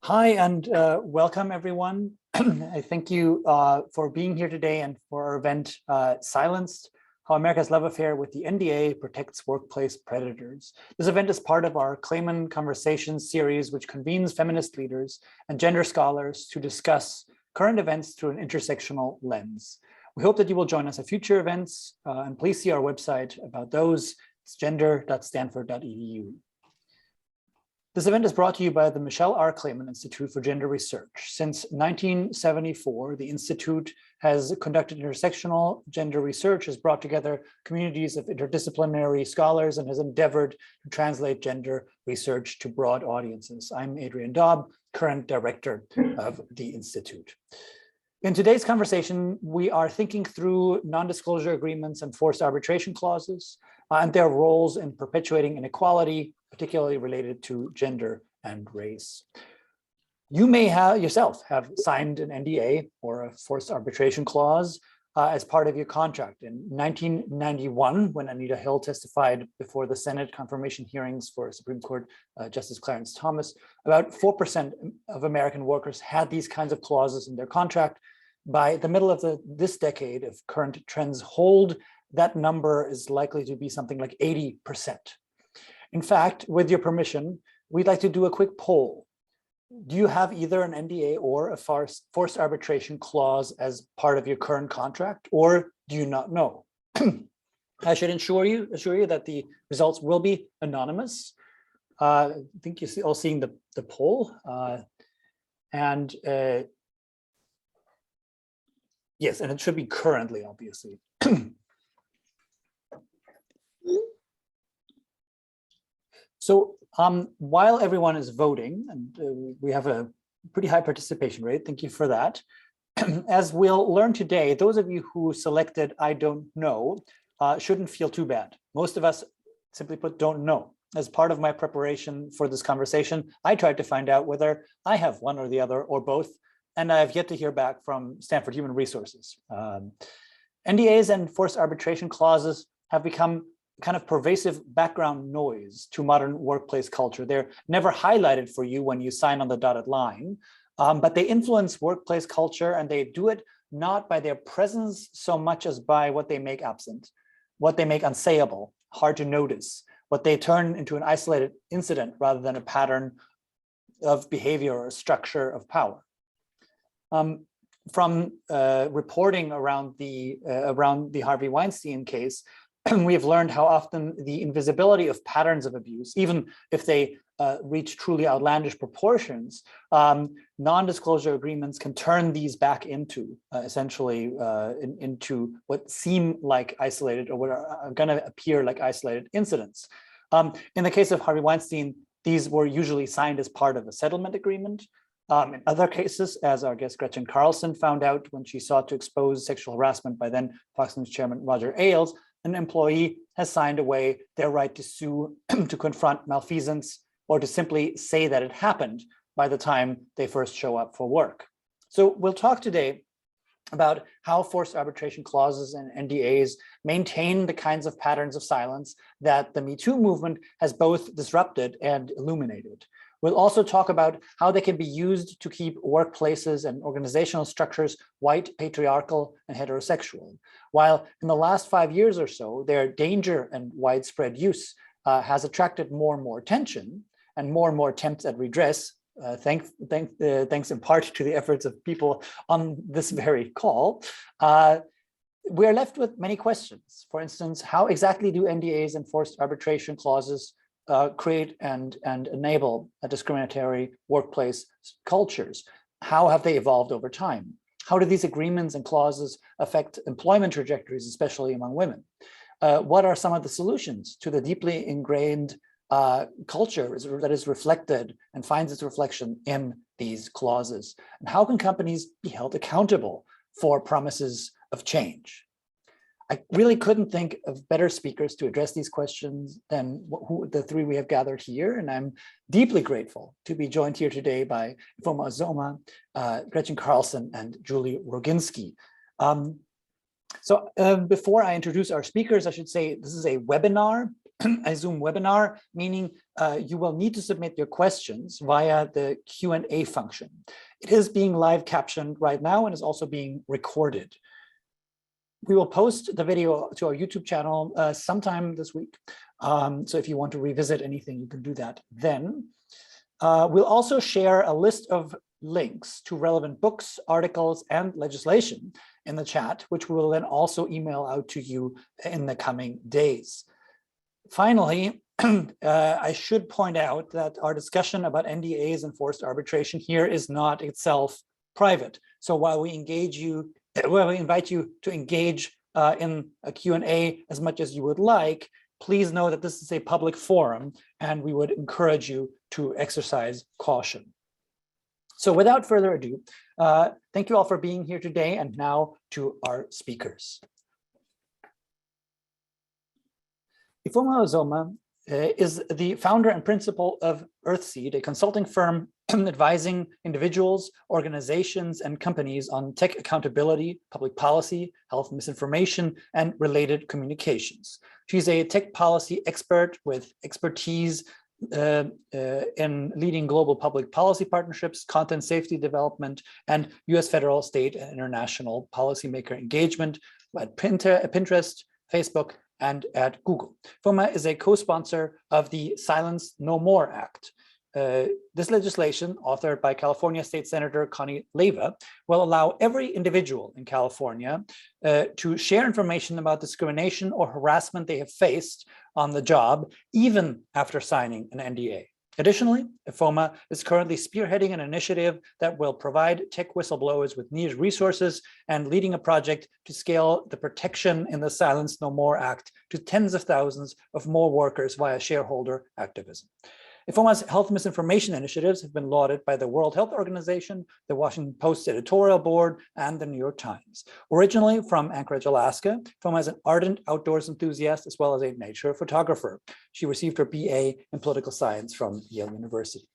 Hi, and welcome everyone. I thank you for being here today and for our event, Silenced, How America's Love Affair with the NDA Protects Workplace Predators. This event is part of our Clayman Conversations series, which convenes feminist leaders and gender scholars to discuss current events through an intersectional lens. We hope that you will join us at future events, and please see our website about those. It's gender.stanford.edu. This event is brought to you by the Michelle R. Clayman Institute for Gender Research. Since 1974, the Institute has conducted intersectional gender research, has brought together communities of interdisciplinary scholars, and has endeavored to translate gender research to broad audiences. I'm Adrian Daub, current director of the Institute. In today's conversation, we are thinking through non-disclosure agreements and forced arbitration clauses and their roles in perpetuating inequality, particularly related to gender and race. You may yourself have signed an NDA or a forced arbitration clause as part of your contract. In 1991, when Anita Hill testified before the Senate confirmation hearings for Supreme Court Justice Clarence Thomas, about 4% of American workers had these kinds of clauses in their contract. By the middle of this decade, if current trends hold, that number is likely to be something like 80%. In fact, with your permission, we'd like to do a quick poll. Do you have either an NDA or a forced arbitration clause as part of your current contract, or do you not know? I should assure you that the results will be anonymous. I think you're all seeing the poll. Yes, and it should be currently, obviously. So while everyone is voting, and we have a pretty high participation rate, thank you for that. As we'll learn today, those of you who selected I don't know shouldn't feel too bad. Most of us, simply put, don't know. As part of my preparation for this conversation, I tried to find out whether I have one or the other or both, and I have yet to hear back from Stanford Human Resources. NDAs and forced arbitration clauses have become kind of pervasive background noise to modern workplace culture. They're never highlighted for you when you sign on the dotted line, but they influence workplace culture, and they do it not by their presence so much as by what they make absent, what they make unsayable, hard to notice, what they turn into an isolated incident rather than a pattern of behavior or structure of power. From reporting around the Harvey Weinstein case, we have learned how often the invisibility of patterns of abuse, even if they reach truly outlandish proportions, non-disclosure agreements can turn these back into essentially into what seem like isolated or what are going to appear like isolated incidents. In the case of Harvey Weinstein, these were usually signed as part of a settlement agreement. In other cases, as our guest Gretchen Carlson found out when she sought to expose sexual harassment by then Fox News chairman Roger Ailes, an employee has signed away their right to sue, to confront malfeasance, or to simply say that it happened by the time they first show up for work. So we'll talk today about how forced arbitration clauses and NDAs maintain the kinds of patterns of silence that the Me Too movement has both disrupted and illuminated. We'll also talk about how they can be used to keep workplaces and organizational structures white, patriarchal, and heterosexual. While in the last 5 years or so, their danger and widespread use has attracted more and more attention and more attempts at redress, thanks in part to the efforts of people on this very call, we're left with many questions. For instance, how exactly do NDAs and forced arbitration clauses create and enable a discriminatory workplace cultures? How have they evolved over time? How do these agreements and clauses affect employment trajectories, especially among women? What are some of the solutions to the deeply ingrained culture that is reflected and finds its reflection in these clauses? And how can companies be held accountable for promises of change? I really couldn't think of better speakers to address these questions than the three we have gathered here. And I'm deeply grateful to be joined here today by Ifeoma Ozoma, Gretchen Carlson, and Julie Roginsky. Before I introduce our speakers, I should say this is a webinar, a Zoom webinar, meaning you will need to submit your questions via the Q&A function. It is being live captioned right now and is also being recorded. We will post the video to our YouTube channel sometime this week. So if you want to revisit anything, you can do that then. We'll also share a list of links to relevant books, articles, and legislation in the chat, which we will then also email out to you in the coming days. Finally, I should point out that our discussion about NDAs and forced arbitration here is not itself private. So while we invite you to engage in a Q&A as much as you would like, please know that this is a public forum and we would encourage you to exercise caution. So without further ado, thank you all for being here today, and now to our speakers. Ifeoma Ozoma is the founder and principal of Earthseed, a consulting firm advising individuals, organizations, and companies on tech accountability, public policy, health misinformation, and related communications. She's a tech policy expert with expertise in leading global public policy partnerships, content safety development, and US federal, state, and international policymaker engagement at Pinterest, Facebook, and at Google. Ifeoma is a co-sponsor of the Silence No More Act. This legislation, authored by California State Senator Connie Leyva, will allow every individual in California to share information about discrimination or harassment they have faced on the job, even after signing an NDA. Additionally, Ifeoma is currently spearheading an initiative that will provide tech whistleblowers with needed resources and leading a project to scale the protection in the Silence No More Act to tens of thousands of more workers via shareholder activism. Ifeoma's health misinformation initiatives have been lauded by the World Health Organization, the Washington Post editorial board, and the New York Times. Originally from Anchorage, Alaska, Ifeoma is an ardent outdoors enthusiast as well as a nature photographer. She received her BA in political science from Yale University.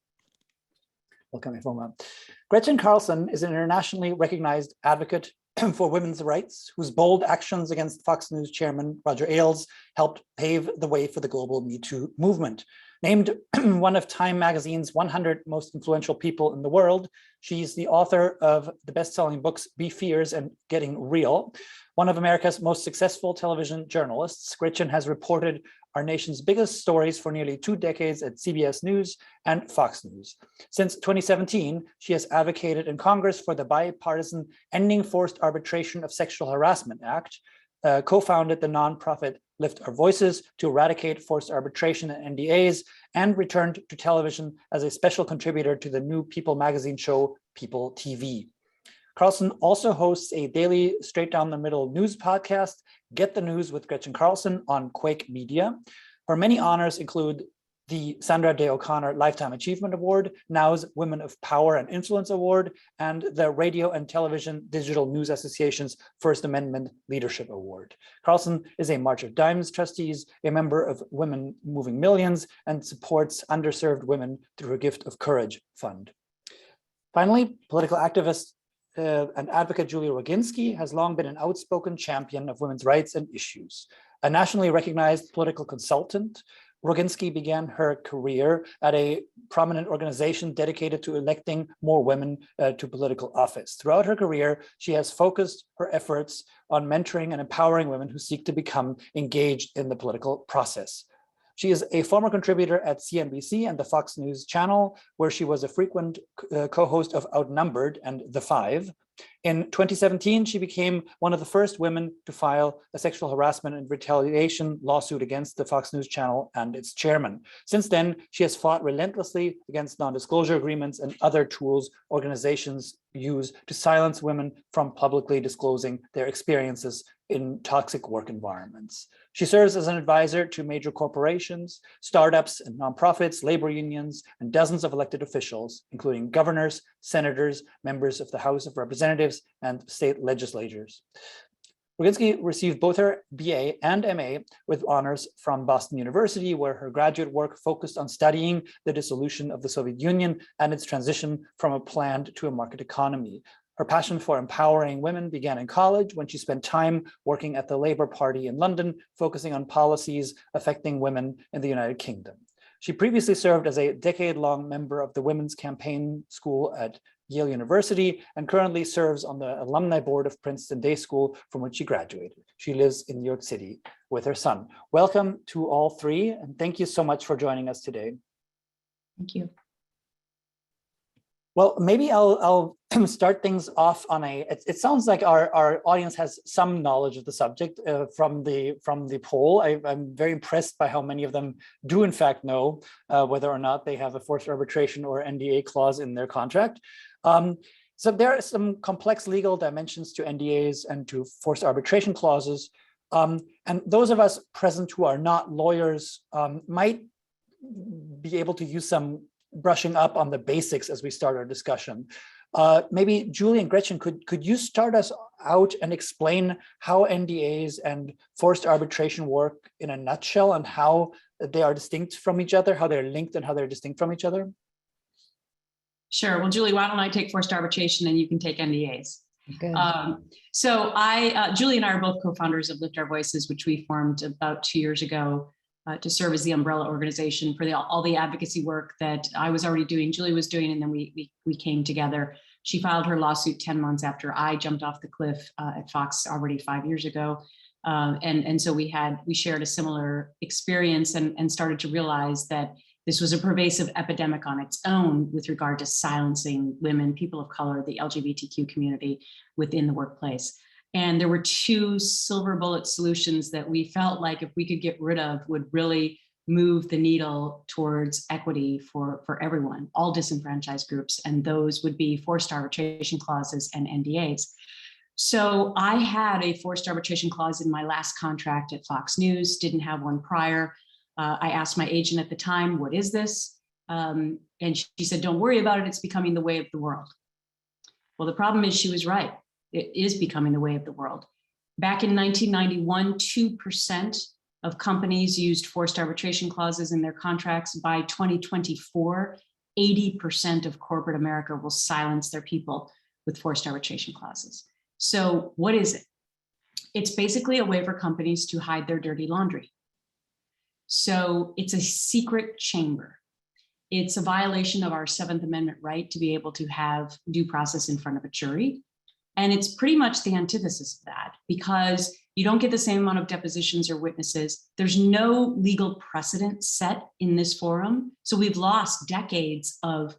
Welcome, Ifeoma. Gretchen Carlson is an internationally recognized advocate for women's rights, whose bold actions against Fox News chairman Roger Ailes helped pave the way for the global Me Too movement. Named one of Time magazine's 100 most influential people in the world, she's the author of the best-selling books Be Fierce and Getting Real. One of America's most successful television journalists, Gretchen has reported our nation's biggest stories for nearly 2 decades at CBS News and Fox News. Since 2017, she has advocated in Congress for the bipartisan Ending Forced Arbitration of Sexual Harassment Act, co-founded the nonprofit Lift Our Voices to eradicate forced arbitration and NDAs, and returned to television as a special contributor to the new People magazine show, People TV. Carlson also hosts a daily straight down the middle news podcast, Get the News with Gretchen Carlson, on Quake Media. Her many honors include the Sandra Day O'Connor Lifetime Achievement Award, NOW's Women of Power and Influence Award, and the Radio and Television Digital News Association's First Amendment Leadership Award. Carlson is a March of Dimes trustees, a member of Women Moving Millions, and supports underserved women through her Gift of Courage Fund. Finally, political activist and advocate Julia Roginsky has long been an outspoken champion of women's rights and issues. A nationally recognized political consultant, Roginsky began her career at a prominent organization dedicated to electing more women to political office. Throughout her career, she has focused her efforts on mentoring and empowering women who seek to become engaged in the political process. She is a former contributor at CNBC and the Fox News channel, where she was a frequent co-host of Outnumbered and The Five. In 2017, she became one of the first women to file a sexual harassment and retaliation lawsuit against the Fox News channel and its chairman. Since then, she has fought relentlessly against non-disclosure agreements and other tools organizations use to silence women from publicly disclosing their experiences in toxic work environments. She serves as an advisor to major corporations, startups and nonprofits, labor unions, and dozens of elected officials, including governors, senators, members of the House of Representatives, and state legislatures. Roginsky received both her BA and MA with honors from Boston University, where her graduate work focused on studying the dissolution of the Soviet Union and its transition from a planned to a market economy. Her passion for empowering women began in college when she spent time working at the Labour Party in London, focusing on policies affecting women in the United Kingdom. She previously served as a decade-long member of the Women's Campaign School at Yale University and currently serves on the alumni board of Princeton Day School, from which she graduated. She lives in New York City with her son. Welcome to all three, and thank you so much for joining us today. Thank you. Well, maybe I'll start things off on it sounds like our audience has some knowledge of the subject from the poll. I'm very impressed by how many of them do in fact know whether or not they have a forced arbitration or NDA clause in their contract. So there are some complex legal dimensions to NDAs and to forced arbitration clauses. And those of us present who are not lawyers might be able to use some brushing up on the basics as we start our discussion. Maybe Julie and Gretchen, could you start us out and explain how NDAs and forced arbitration work in a nutshell and how they are distinct from each other, how they're linked and how they're distinct from each other? Sure. Well, Julie, why don't I take forced arbitration and you can take NDAs? Okay. Julie and I are both co-founders of Lift Our Voices, which we formed about 2 years ago to serve as the umbrella organization for all the advocacy work that I was already doing, Julie was doing, and then we came together. She filed her lawsuit 10 months after I jumped off the cliff at Fox already 5 years ago. And so we shared a similar experience and started to realize that this was a pervasive epidemic on its own with regard to silencing women, people of color, the LGBTQ community within the workplace. And there were two silver bullet solutions that we felt like if we could get rid of would really move the needle towards equity for everyone, all disenfranchised groups, and those would be forced arbitration clauses and NDAs. So I had a forced arbitration clause in my last contract at Fox News, didn't have one prior. I asked my agent at the time, what is this? And she said, don't worry about it, it's becoming the way of the world. Well, the problem is she was right. It is becoming the way of the world. Back in 1991, 2% of companies used forced arbitration clauses in their contracts. By 2024, 80% of corporate America will silence their people with forced arbitration clauses. So what is it? It's basically a way for companies to hide their dirty laundry. So it's a secret chamber. It's a violation of our 7th Amendment right to be able to have due process in front of a jury. And it's pretty much the antithesis of that because you don't get the same amount of depositions or witnesses. There's no legal precedent set in this forum. So we've lost decades of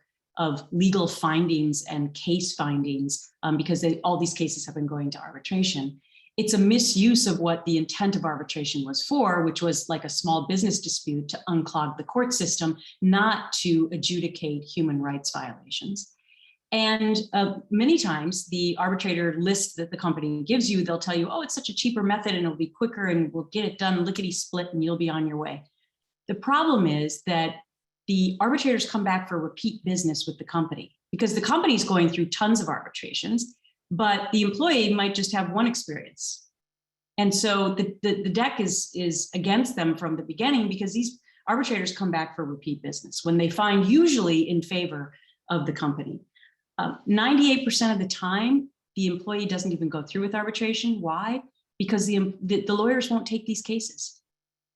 legal findings and case findings because all these cases have been going to arbitration. It's a misuse of what the intent of arbitration was for, which was like a small business dispute to unclog the court system, not to adjudicate human rights violations. And many times the arbitrator list that the company gives you, they'll tell you, oh, it's such a cheaper method and it'll be quicker and we'll get it done lickety split and you'll be on your way. The problem is that the arbitrators come back for repeat business with the company because the company's going through tons of arbitrations, but the employee might just have one experience. And so the deck is against them from the beginning because these arbitrators come back for repeat business when they find usually in favor of the company. 98% of the time, the employee doesn't even go through with arbitration. Why? Because the lawyers won't take these cases.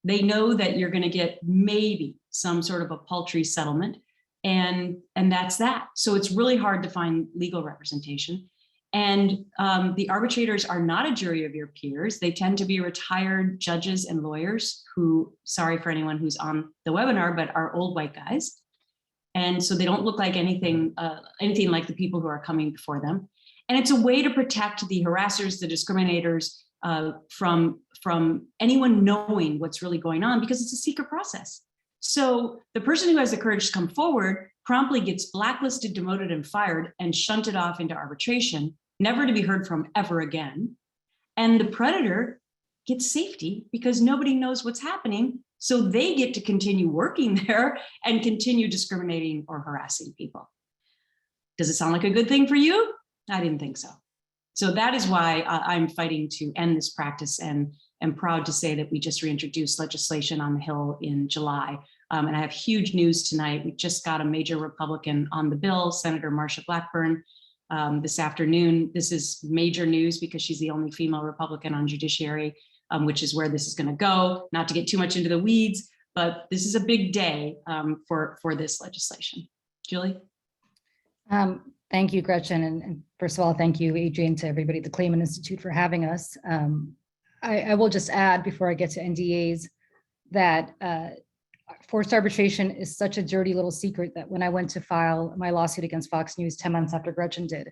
They know that you're going to get maybe some sort of a paltry settlement, and that's that. So it's really hard to find legal representation. And the arbitrators are not a jury of your peers. They tend to be retired judges and lawyers who, sorry for anyone who's on the webinar, but are old white guys. And so they don't look like anything like the people who are coming before them. And it's a way to protect the harassers, the discriminators from anyone knowing what's really going on because it's a secret process. So the person who has the courage to come forward promptly gets blacklisted, demoted, and fired and shunted off into arbitration, never to be heard from ever again. And the predator gets safety because nobody knows what's happening. So they get to continue working there and continue discriminating or harassing people. Does it sound like a good thing for you? I didn't think so. So that is why I'm fighting to end this practice and am proud to say that we just reintroduced legislation on the Hill in July. And I have huge news tonight. We just got a major Republican on the bill, Senator Marsha Blackburn, this afternoon. This is major news because she's the only female Republican on judiciary, which is where this is going to go. Not to get too much into the weeds, but this is a big day for this legislation. Julie? Thank you, Gretchen. And first of all, thank you, Adrian, to everybody at the Clayman Institute for having us. I will just add before I get to NDAs that forced arbitration is such a dirty little secret that when I went to file my lawsuit against Fox News 10 months after Gretchen did,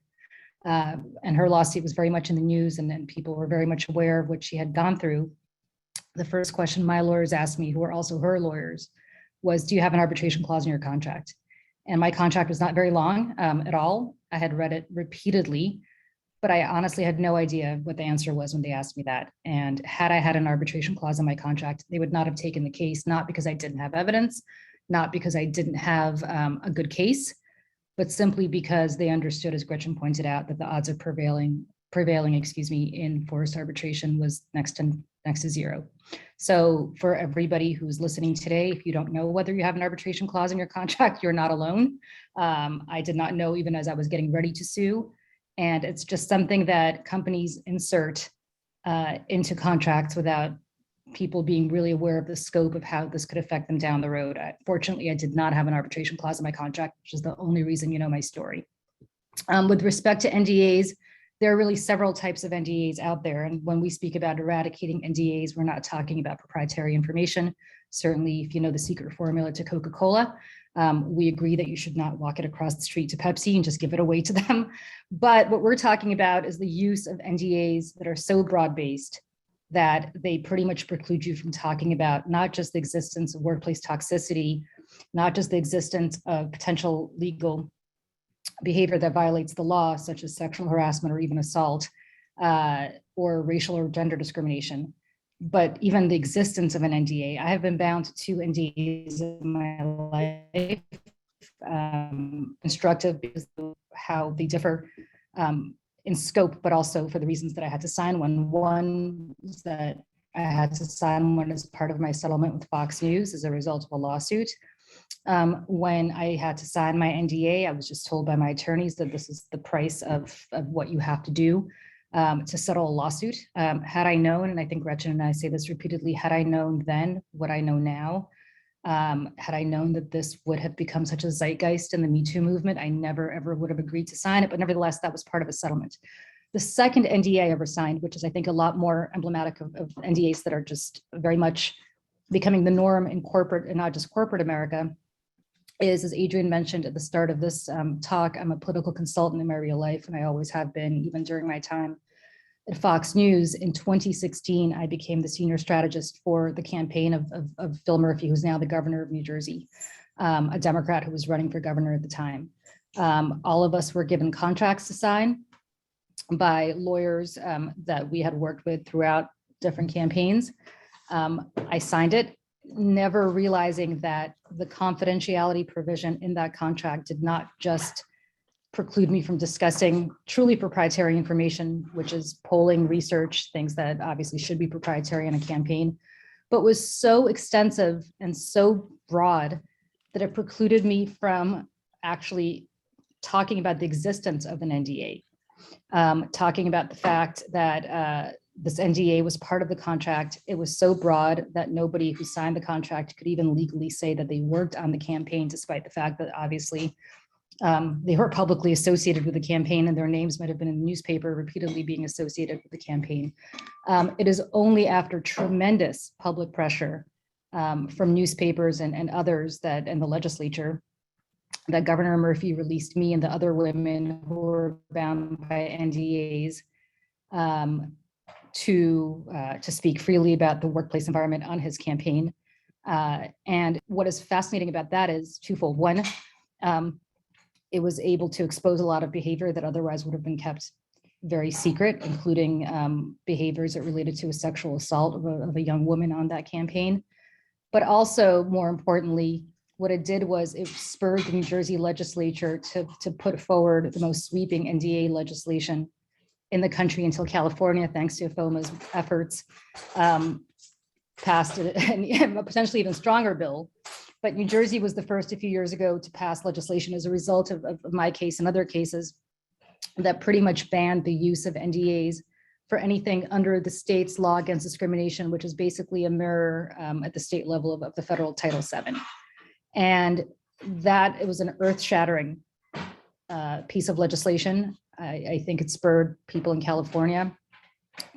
and her lawsuit was very much in the news and people were very much aware of what she had gone through, the first question my lawyers asked me, who are also her lawyers, was, do you have an arbitration clause in your contract? And my contract was not very long at all. I had read it repeatedly, but I honestly had no idea what the answer was when they asked me that. And had I had an arbitration clause in my contract, they would not have taken the case, not because I didn't have evidence, not because I didn't have a good case, but simply because they understood, as Gretchen pointed out, that the odds of prevailing, in forced arbitration was next to zero. So for everybody who's listening today, if you don't know whether you have an arbitration clause in your contract, you're not alone. I did not know even as I was getting ready to sue. And it's just something that companies insert into contracts without people being really aware of the scope of how this could affect them down the road. Fortunately, I did not have an arbitration clause in my contract, which is the only reason you know my story. With respect to NDAs, there are really several types of NDAs out there. And when we speak about eradicating NDAs, we're not talking about proprietary information. Certainly, if you know the secret formula to Coca-Cola, we agree that you should not walk it across the street to Pepsi and just give it away to them. But what we're talking about is the use of NDAs that are so broad-based that they pretty much preclude you from talking about not just the existence of workplace toxicity, not just the existence of potential legal behavior that violates the law, such as sexual harassment or even assault, or racial or gender discrimination, but even the existence of an NDA. I have been bound to 2 NDAs in my life, instructive because of how they differ in scope, but also for the reasons that I had to sign one. One is that I had to sign one as part of my settlement with Fox News as a result of a lawsuit. When I had to sign my NDA, I was just told by my attorneys that this is the price of what you have to do to settle a lawsuit. Had I known, and I think Gretchen and I say this repeatedly, had I known then what I know now, had I known that this would have become such a zeitgeist in the Me Too movement, I never ever would have agreed to sign it, but nevertheless, that was part of a settlement. The second NDA I ever signed, which is I think a lot more emblematic of NDAs that are just very much becoming the norm in corporate and not just corporate America, is, as Adrian mentioned at the start of this talk, I'm a political consultant in my real life, and I always have been, even during my time at Fox News. In 2016, I became the senior strategist for the campaign of Phil Murphy, who's now the governor of New Jersey, a Democrat who was running for governor at the time. All of us were given contracts to sign by lawyers that we had worked with throughout different campaigns. I signed it, never realizing that the confidentiality provision in that contract did not just preclude me from discussing truly proprietary information, which is polling, research, things that obviously should be proprietary in a campaign, but was so extensive and so broad that it precluded me from actually talking about the existence of an NDA, talking about the fact that this NDA was part of the contract. It was so broad that nobody who signed the contract could even legally say that they worked on the campaign, despite the fact that obviously they were publicly associated with the campaign and their names might have been in the newspaper repeatedly being associated with the campaign. It is only after tremendous public pressure from newspapers and others that, and the legislature, that Governor Murphy released me and the other women who were bound by NDAs to speak freely about the workplace environment on his campaign. And what is fascinating about that is twofold. One, it was able to expose a lot of behavior that otherwise would have been kept very secret, including behaviors that related to a sexual assault of a young woman on that campaign. But also, more importantly, what it did was it spurred the New Jersey legislature to put forward the most sweeping NDA legislation in the country until California, thanks to Ifeoma's efforts, passed a potentially even stronger bill. But New Jersey was the first a few years ago to pass legislation as a result of my case and other cases that pretty much banned the use of NDAs for anything under the state's law against discrimination, which is basically a mirror at the state level of the federal Title VII. And that it was an earth-shattering piece of legislation. I think it spurred people in California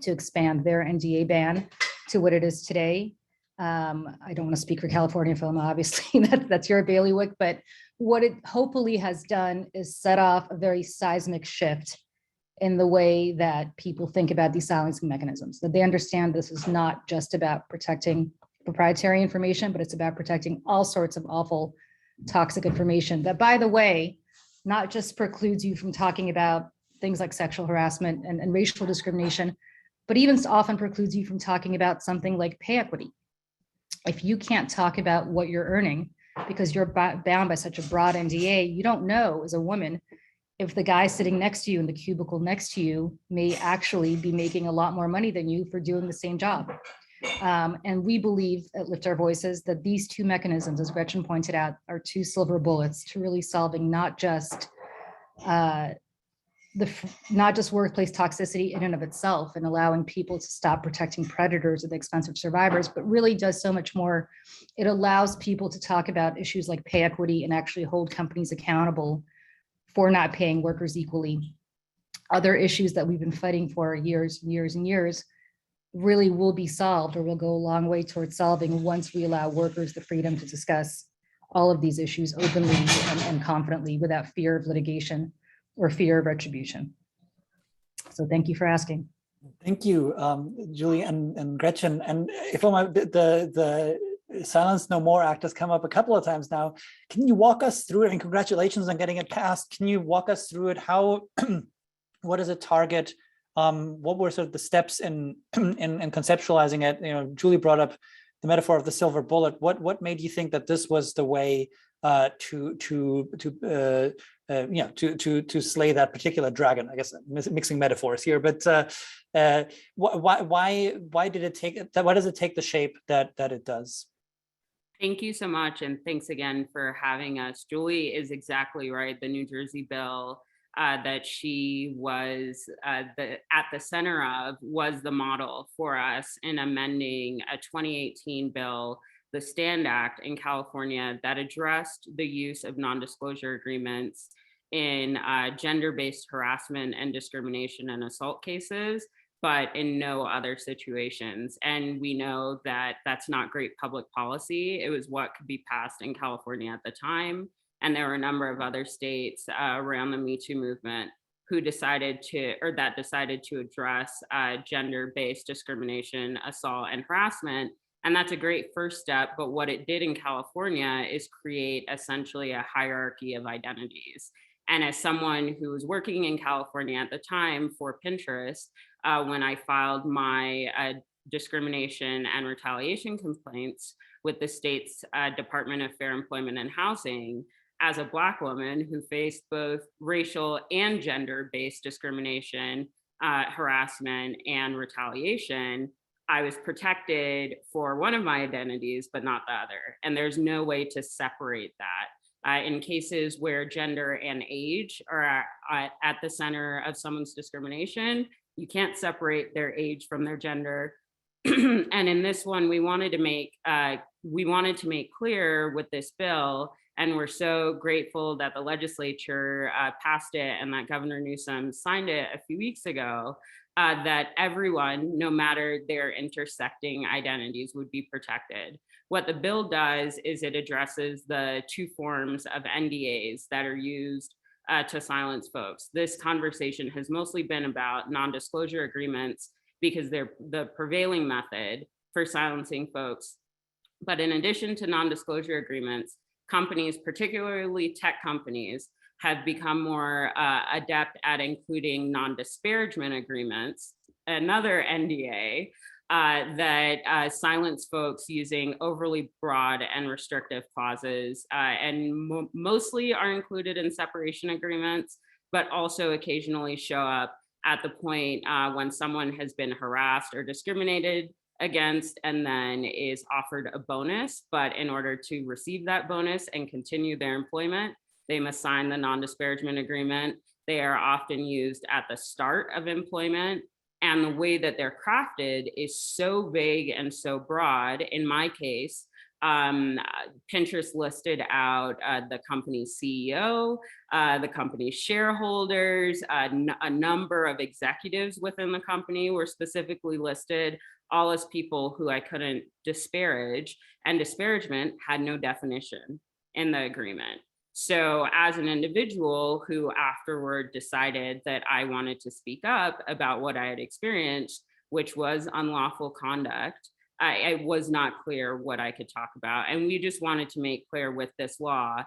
to expand their NDA ban to what it is today. I don't want to speak for California film, obviously, that's your bailiwick, but what it hopefully has done is set off a very seismic shift in the way that people think about these silencing mechanisms, that they understand this is not just about protecting proprietary information, but it's about protecting all sorts of awful, toxic information that, by the way, not just precludes you from talking about things like sexual harassment and racial discrimination, but even often precludes you from talking about something like pay equity. If you can't talk about what you're earning because you're bound by such a broad NDA, you don't know as a woman if the guy sitting next to you in the cubicle next to you may actually be making a lot more money than you for doing the same job. And we believe at Lift Our Voices that these two mechanisms, as Gretchen pointed out, are two silver bullets to really solving not just workplace toxicity in and of itself and allowing people to stop protecting predators at the expense of survivors, but really does so much more. It allows people to talk about issues like pay equity and actually hold companies accountable for not paying workers equally. Other issues that we've been fighting for years and years and years really will be solved, or will go a long way towards solving, once we allow workers the freedom to discuss all of these issues openly and confidently without fear of litigation or fear of retribution. So thank you for asking. Thank you, Julie and Gretchen. And Ifeoma, the Silence No More Act has come up a couple of times now. Can you walk us through it? And congratulations on getting it passed. Can you walk us through it? How, what does it target? What were sort of the steps in conceptualizing it? You know, Julie brought up the metaphor of the silver bullet. What made you think that this was the way to slay that particular dragon? I guess I'm mixing metaphors here, but why did it take? Why does it take the shape that it does? Thank you so much, and thanks again for having us. Julie is exactly right. The New Jersey bill that she was at the center of was the model for us in amending a 2018 bill, the STAND Act in California, that addressed the use of non-disclosure agreements in gender-based harassment and discrimination and assault cases, but in no other situations. And we know that that's not great public policy. It was what could be passed in California at the time. And there were a number of other states around the Me Too movement who decided to address gender-based discrimination, assault, and harassment. And that's a great first step. But what it did in California is create essentially a hierarchy of identities. And as someone who was working in California at the time for Pinterest, when I filed my discrimination and retaliation complaints with the state's Department of Fair Employment and Housing, as a Black woman who faced both racial and gender-based discrimination, harassment, and retaliation, I was protected for one of my identities, but not the other. And there's no way to separate that. In cases where gender and age are at the center of someone's discrimination, you can't separate their age from their gender. And in this one, we wanted to make clear with this bill, and we're so grateful that the legislature passed it and that Governor Newsom signed it a few weeks ago, that everyone, no matter their intersecting identities, would be protected. What the bill does is it addresses the two forms of NDAs that are used to silence folks. This conversation has mostly been about non-disclosure agreements because they're the prevailing method for silencing folks. But in addition to non-disclosure agreements, companies, particularly tech companies, have become more adept at including non-disparagement agreements, another NDA that silence folks using overly broad and restrictive clauses, and mostly are included in separation agreements, but also occasionally show up at the point when someone has been harassed or discriminated against and then is offered a bonus. But in order to receive that bonus and continue their employment, they must sign the non-disparagement agreement. They are often used at the start of employment. And the way that they're crafted is so vague and so broad. In my case, Pinterest listed out the company's CEO, the company's shareholders, a number of executives within the company were specifically listed, all as people who I couldn't disparage, and disparagement had no definition in the agreement. So as an individual who afterward decided that I wanted to speak up about what I had experienced, which was unlawful conduct, I was not clear what I could talk about. And we just wanted to make clear with this law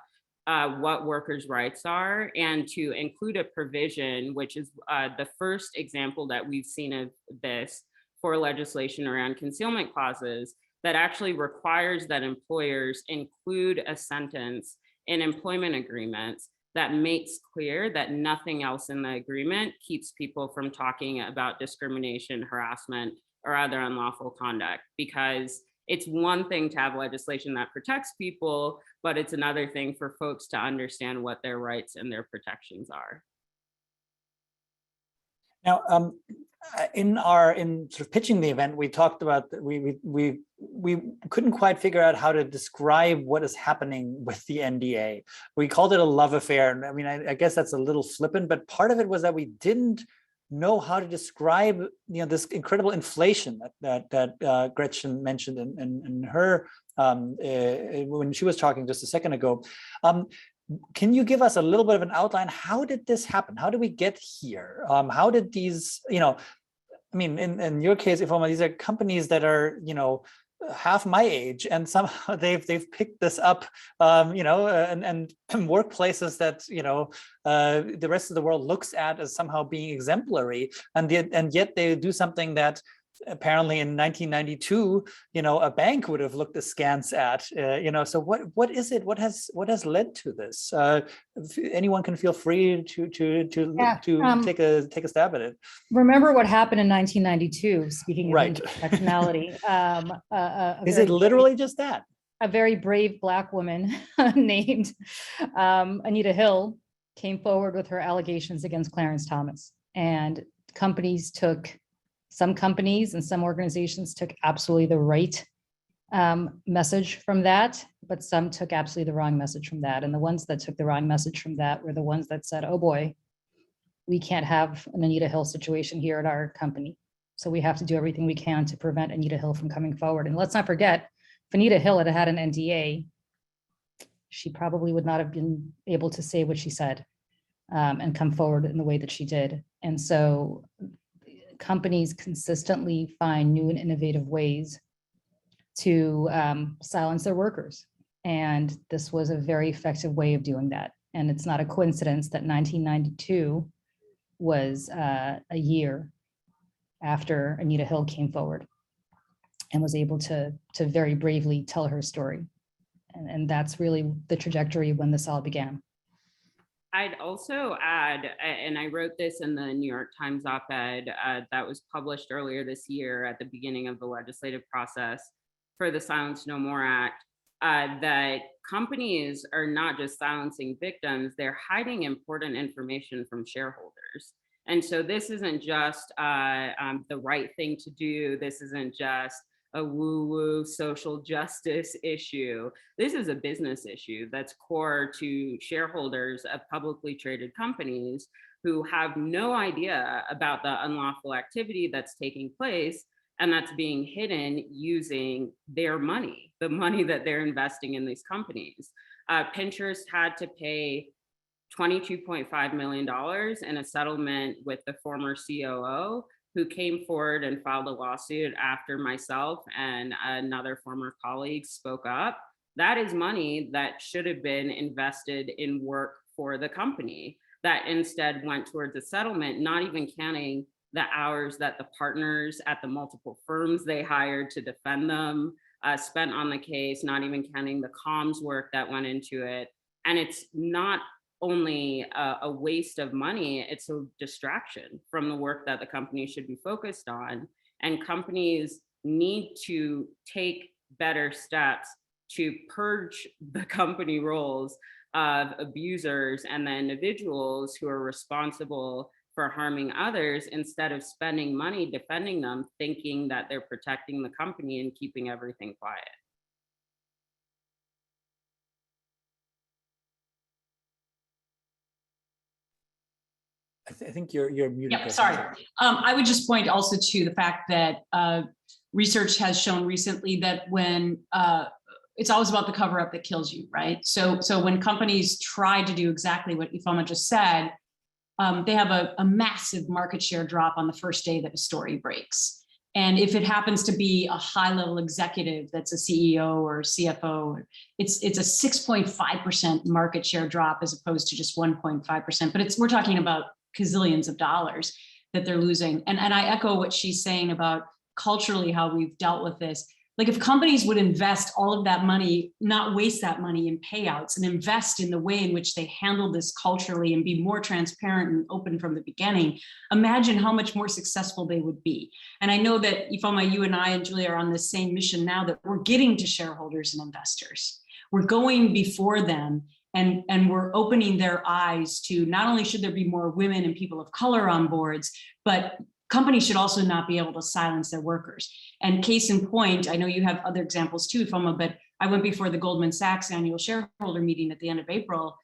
what workers' rights are, and to include a provision, which is the first example that we've seen of this for legislation around concealment clauses, that actually requires that employers include a sentence in employment agreements that makes clear that nothing else in the agreement keeps people from talking about discrimination, harassment, or other unlawful conduct. Because it's one thing to have legislation that protects people, but it's another thing for folks to understand what their rights and their protections are. Now, in sort of pitching the event, we talked about that we couldn't quite figure out how to describe what is happening with the NDA. We called it a love affair, and I mean, I guess that's a little flippant, but part of it was that we didn't know how to describe, this incredible inflation that Gretchen mentioned in her when she was talking just a second ago. Can you give us a little bit of an outline? How did this happen? How did we get here? How did these, I mean, in your case, Ifeoma, these are companies that are, half my age, and somehow they've picked this up, and workplaces that, the rest of the world looks at as somehow being exemplary, and yet they do something that apparently in 1992, a bank would have looked askance at. So what is it? What has led to this? Anyone can feel free to take a stab at it. Remember what happened in 1992. Speaking of right. intersectionality, is it literally just that? A very brave Black woman named Anita Hill came forward with her allegations against Clarence Thomas, and some companies and some organizations took absolutely the right message from that, but some took absolutely the wrong message from that. And the ones that took the wrong message from that were the ones that said, oh boy, we can't have an Anita Hill situation here at our company. So we have to do everything we can to prevent Anita Hill from coming forward. And let's not forget, if Anita Hill had an NDA, she probably would not have been able to say what she said and come forward in the way that she did. And so companies consistently find new and innovative ways to silence their workers. And this was a very effective way of doing that. And it's not a coincidence that 1992 was a year after Anita Hill came forward and was able to very bravely tell her story. And that's really the trajectory when this all began. I'd also add, and I wrote this in the New York Times op-ed that was published earlier this year at the beginning of the legislative process for the Silence No More Act, that companies are not just silencing victims, they're hiding important information from shareholders. And so this isn't just the right thing to do. This isn't just a woo-woo social justice issue. This is a business issue that's core to shareholders of publicly traded companies who have no idea about the unlawful activity that's taking place and that's being hidden using their money, the money that they're investing in these companies. Pinterest had to pay $22.5 million in a settlement with the former COO, who came forward and filed a lawsuit after myself and another former colleague spoke up. That is money that should have been invested in work for the company, that instead went towards a settlement, not even counting the hours that the partners at the multiple firms they hired to defend them spent on the case, not even counting the comms work that went into it. And it's not only a waste of money, it's a distraction from the work that the company should be focused on. And companies need to take better steps to purge the company roles of abusers and the individuals who are responsible for harming others instead of spending money defending them, thinking that they're protecting the company and keeping everything quiet. I think you're muted. Yeah, sorry. I would just point also to the fact that research has shown recently that when it's always about the cover up that kills you, right? So when companies try to do exactly what Ifeoma just said, they have a massive market share drop on the first day that a story breaks. And if it happens to be a high level executive that's a CEO or CFO, it's a 6.5% market share drop as opposed to just 1.5%. But we're talking about gazillions of dollars that they're losing. And I echo what she's saying about culturally how we've dealt with this. Like if companies would invest all of that money, not waste that money in payouts, and invest in the way in which they handle this culturally and be more transparent and open from the beginning, imagine how much more successful they would be. And I know that Ifeoma, you and I and Julia are on the same mission now that we're getting to shareholders and investors. We're going before them and we're opening their eyes to not only should there be more women and people of color on boards, but companies should also not be able to silence their workers. And case in point, I know you have other examples too, Ifeoma, but I went before the Goldman Sachs annual shareholder meeting at the end of April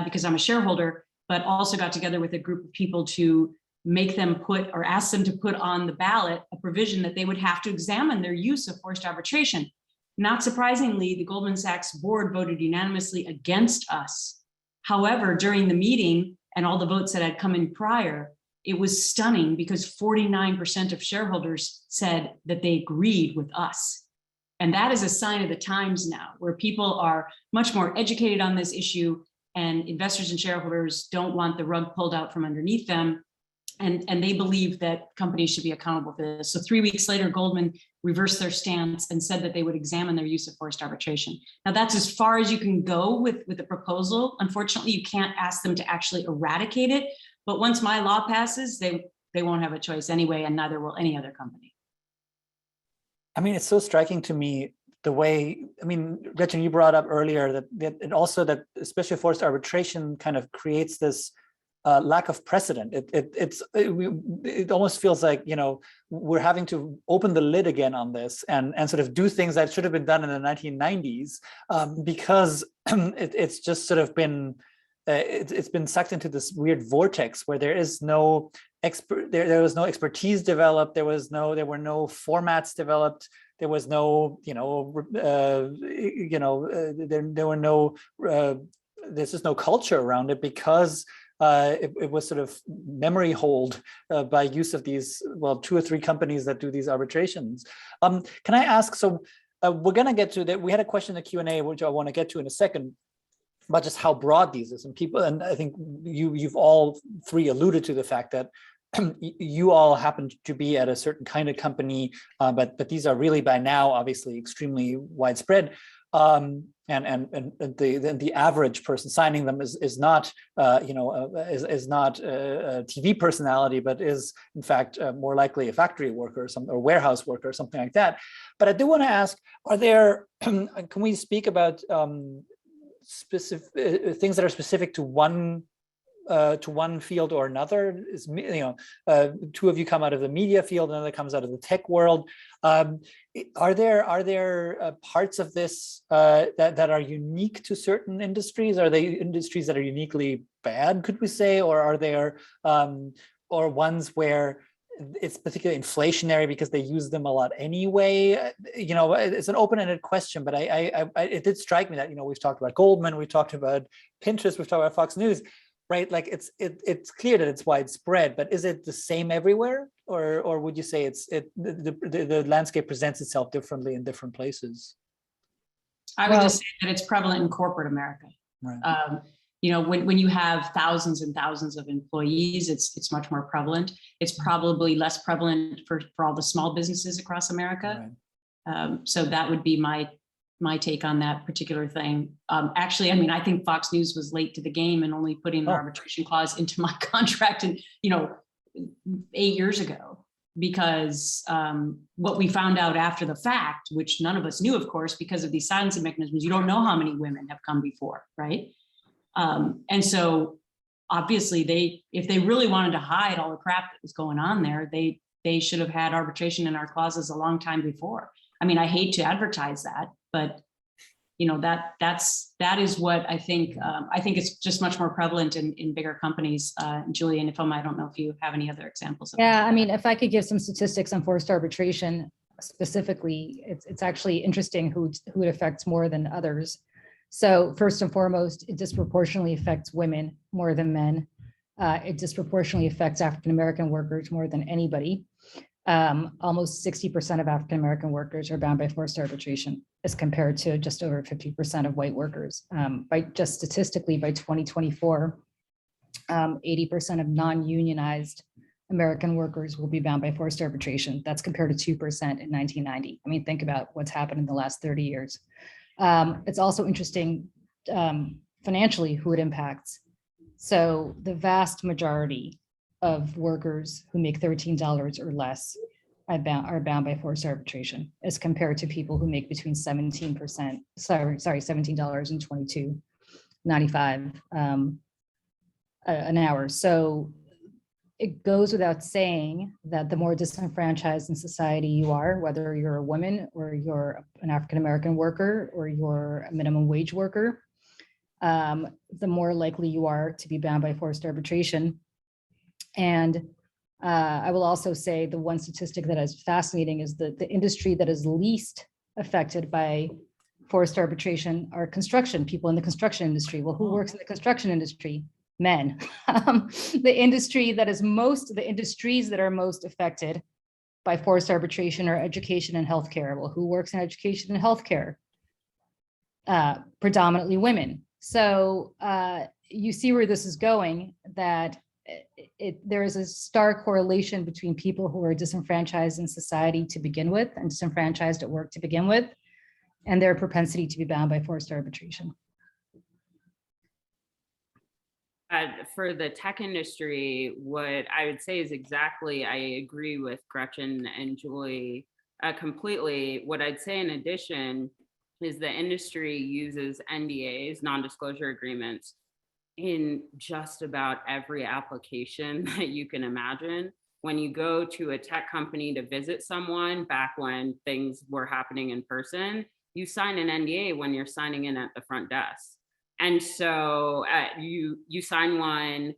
because I'm a shareholder, but also got together with a group of people to make them put or ask them to put on the ballot a provision that they would have to examine their use of forced arbitration. Not surprisingly, the Goldman Sachs board voted unanimously against us. However, during the meeting and all the votes that had come in prior, it was stunning because 49% of shareholders said that they agreed with us. And that is a sign of the times now, where people are much more educated on this issue and investors and shareholders don't want the rug pulled out from underneath them. And they believe that companies should be accountable for this. So 3 weeks later, Goldman reversed their stance and said that they would examine their use of forced arbitration. Now that's as far as you can go with the proposal. Unfortunately, you can't ask them to actually eradicate it. But once my law passes, they won't have a choice anyway, and neither will any other company. I mean, it's so striking to me the way, I mean, Gretchen, you brought up earlier that it also that especially forced arbitration kind of creates this lack of precedent. It almost feels like, you know, we're having to open the lid again on this and sort of do things that should have been done in the 1990s because it's just sort of been it's been sucked into this weird vortex where there is no there was no expertise developed, there were no formats developed, there was no there were no there's just no culture around it because it was sort of memory holed by use of these 2 or 3 companies that do these arbitrations. Can I ask? So we're going to get to that. We had a question in the Q&A, which I want to get to in a second, about just how broad these is, and people. And I think you've all 3 alluded to the fact that you all happen to be at a certain kind of company, but these are really by now obviously extremely widespread. And the average person signing them is not is not a TV personality, but is in fact more likely a factory worker or warehouse worker or something like that. But I do want to ask: are there? Can we speak about specific things that are specific to one field or another? Is 2 of you come out of the media field, another comes out of the tech world. Are there parts of this that are unique to certain industries? Are they industries that are uniquely bad, could we say, or are there or ones where it's particularly inflationary because they use them a lot anyway? It's an open-ended question, but it did strike me that we've talked about Goldman, we've talked about Pinterest, we've talked about Fox News. Right, like it's clear that it's widespread, but is it the same everywhere, or would you say the landscape presents itself differently in different places? I would just say that it's prevalent in corporate America. Right. When you have thousands and thousands of employees, it's much more prevalent. It's probably less prevalent for all the small businesses across America. Right. So that would be my take on that particular thing. Actually, I mean, I think Fox News was late to the game and only putting the arbitration clause into my contract 8 years ago, because what we found out after the fact, which none of us knew, of course, because of these silencing mechanisms, you don't know how many women have come before, right? And so obviously if they really wanted to hide all the crap that was going on there, they should have had arbitration in our clauses a long time before. I mean, I hate to advertise that, but you know, that is what I think. I think it's just much more prevalent in bigger companies. Julie and Ifeoma, I don't know if you have any other examples of Yeah, that. I mean, if I could give some statistics on forced arbitration specifically, it's actually interesting who it affects more than others. So first and foremost, it disproportionately affects women more than men. It disproportionately affects African-American workers more than anybody. Almost 60% of African-American workers are bound by forced arbitration as compared to just over 50% of white workers. By just statistically, by 2024, 80% of non-unionized American workers will be bound by forced arbitration. That's compared to 2% in 1990. I mean, think about what's happened in the last 30 years. It's also interesting financially who it impacts. So the vast majority of workers who make $13 or less are bound by forced arbitration as compared to people who make between $17 and $22.95 an hour. So it goes without saying that the more disenfranchised in society you are, whether you're a woman or you're an African-American worker or you're a minimum wage worker, the more likely you are to be bound by forced arbitration. And I will also say the one statistic that is fascinating is that the industry that is least affected by forced arbitration are construction, people in the construction industry. Well, who works in the construction industry? Men. The industries that are most affected by forced arbitration are education and healthcare. Well, who works in education and healthcare? Predominantly women. So you see where this is going, that there is a stark correlation between people who are disenfranchised in society to begin with and disenfranchised at work to begin with, and their propensity to be bound by forced arbitration. For the tech industry, what I would say is exactly, I agree with Gretchen and Julie completely. What I'd say in addition is the industry uses NDAs, non-disclosure agreements, in just about every application that you can imagine. When you go to a tech company to visit someone back when things were happening in person, you sign an NDA when you're signing in at the front desk. And so you sign one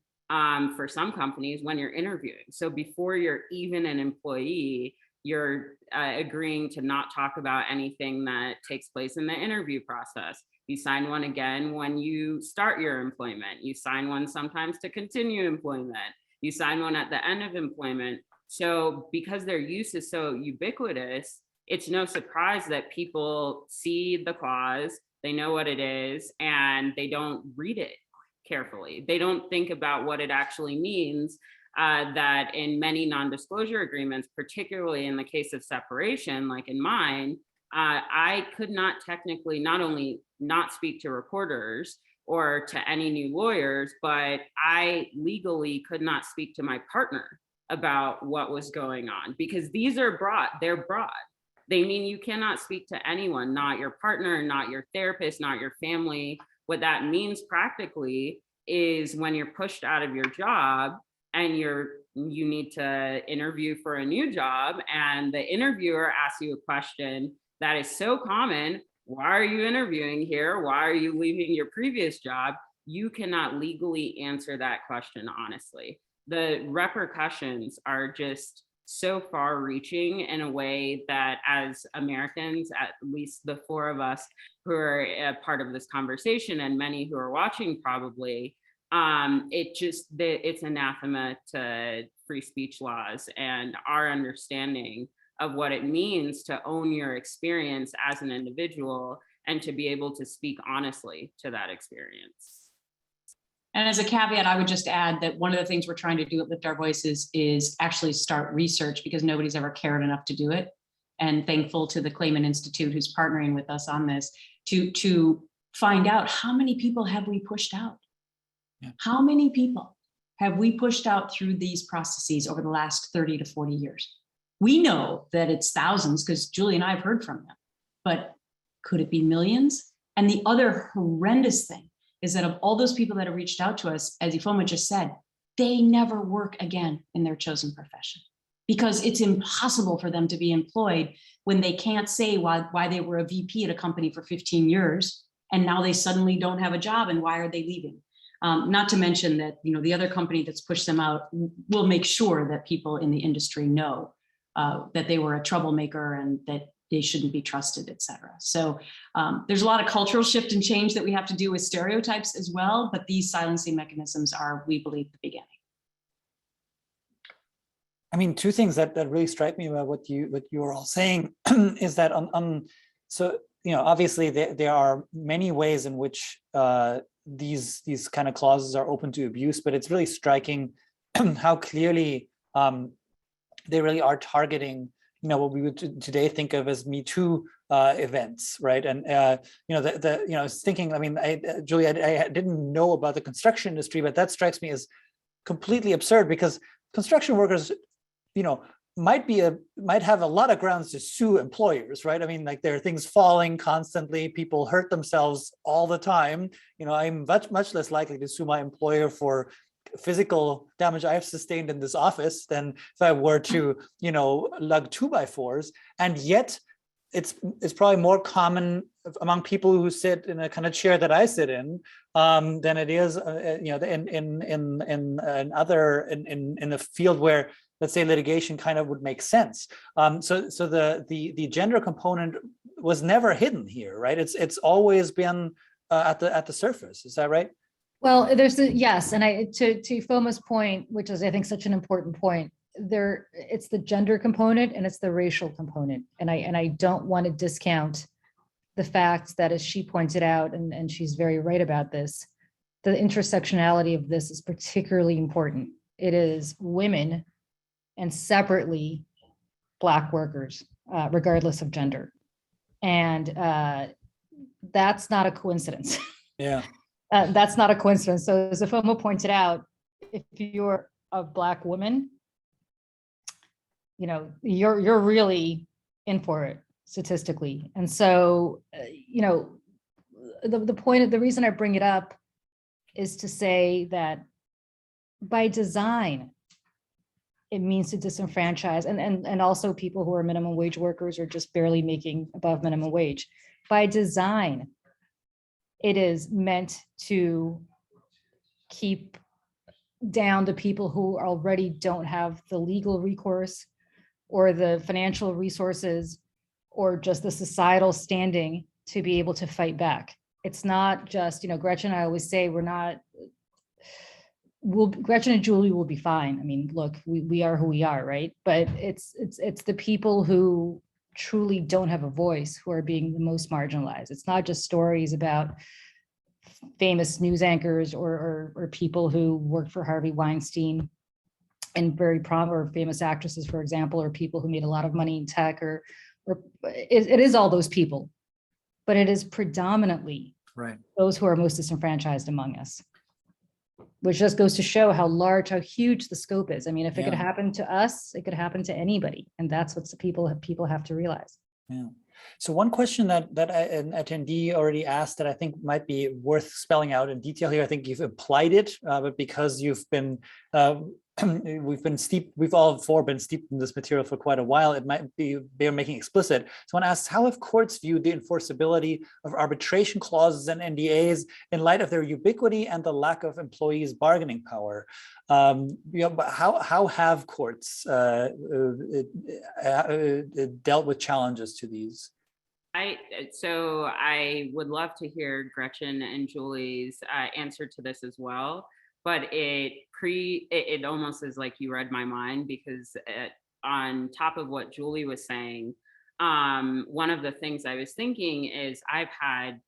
for some companies when you're interviewing. So before you're even an employee, you're agreeing to not talk about anything that takes place in the interview process. You sign one again when you start your employment. You sign one sometimes to continue employment. You sign one at the end of employment. So because their use is so ubiquitous, it's no surprise that people see the clause, they know what it is, and they don't read it carefully. They don't think about what it actually means. That in many non-disclosure agreements, particularly in the case of separation, like in mine, I could not technically not only not speak to reporters or to any new lawyers, but I legally could not speak to my partner about what was going on, because these are broad, they're broad. They mean you cannot speak to anyone, not your partner, not your therapist, not your family. What that means practically is when you're pushed out of your job and you need to interview for a new job, and the interviewer asks you a question that is so common: why are you interviewing here? Why are you leaving your previous job? You cannot legally answer that question honestly. The repercussions are just so far reaching in a way that, as Americans, at least the four of us who are a part of this conversation and many who are watching probably, it's anathema to free speech laws and our understanding of what it means to own your experience as an individual and to be able to speak honestly to that experience. And as a caveat, I would just add that one of the things we're trying to do at Lift Our Voices is actually start research, because nobody's ever cared enough to do it. And thankful to the Clayman Institute, who's partnering with us on this, to find out how many people have we pushed out? Yeah. How many people have we pushed out through these processes over the last 30 to 40 years? We know that it's thousands because Julie and I have heard from them, but could it be millions? And the other horrendous thing is that of all those people that have reached out to us, as Ifeoma just said, they never work again in their chosen profession, because it's impossible for them to be employed when they can't say why they were a VP at a company for 15 years and now they suddenly don't have a job, and why are they leaving? Not to mention that, the other company that's pushed them out will make sure that people in the industry know that they were a troublemaker and that they shouldn't be trusted, et cetera. So there's a lot of cultural shift and change that we have to do with stereotypes as well, but these silencing mechanisms are, we believe, the beginning. I mean, two things that really strike me about what you were all saying is that obviously there are many ways in which these kind of clauses are open to abuse, but it's really striking how clearly they really are targeting what we would today think of as Me Too events, right? And I was thinking, I mean, Julie, I didn't know about the construction industry, but that strikes me as completely absurd, because construction workers, might have a lot of grounds to sue employers, right? I mean, like, there are things falling constantly, people hurt themselves all the time. I'm much less likely to sue my employer for physical damage I have sustained in this office than if I were to, lug 2x4s. And yet it's probably more common among people who sit in a kind of chair that I sit in than it is, in a field where, let's say, litigation kind of would make sense. So the gender component was never hidden here, right? It's always been at the surface. Is that right? Well, yes, and to Ifeoma's point, which is, I think, such an important point, it's the gender component and it's the racial component, and I don't want to discount the fact that, as she pointed out, and she's very right about this, the intersectionality of this is particularly important. It is women and separately Black workers, regardless of gender, and that's not a coincidence. Yeah. That's not a coincidence. So, as Ifeoma pointed out, if you're a Black woman, you're really in for it statistically. And so, the reason I bring it up is to say that by design, it means to disenfranchise, and also people who are minimum wage workers or just barely making above minimum wage. By design, it is meant to keep down the people who already don't have the legal recourse or the financial resources or just the societal standing to be able to fight back. It's not just, Gretchen and I always say Gretchen and Julie will be fine. I mean, look, we are who we are, right? But it's the people who truly don't have a voice who are being the most marginalized. It's not just stories about famous news anchors or people who worked for Harvey Weinstein and very or famous actresses, for example, or people who made a lot of money in tech, or it is all those people, but it is predominantly right those who are most disenfranchised among us, which just goes to show how huge the scope is. I mean, if it could happen to us, it could happen to anybody. And that's what people have to realize. Yeah. So one question that an attendee already asked that I think might be worth spelling out in detail here, I think you've implied it, but because you've been, we've all four been steeped in this material for quite a while, it might be they're making explicit. Someone asks, how have courts viewed the enforceability of arbitration clauses and NDAs in light of their ubiquity and the lack of employees' bargaining power? How have courts dealt with challenges to these? So I would love to hear Gretchen and Julie's answer to this as well, but it almost is like you read my mind, because on top of what Julie was saying, one of the things I was thinking is I've had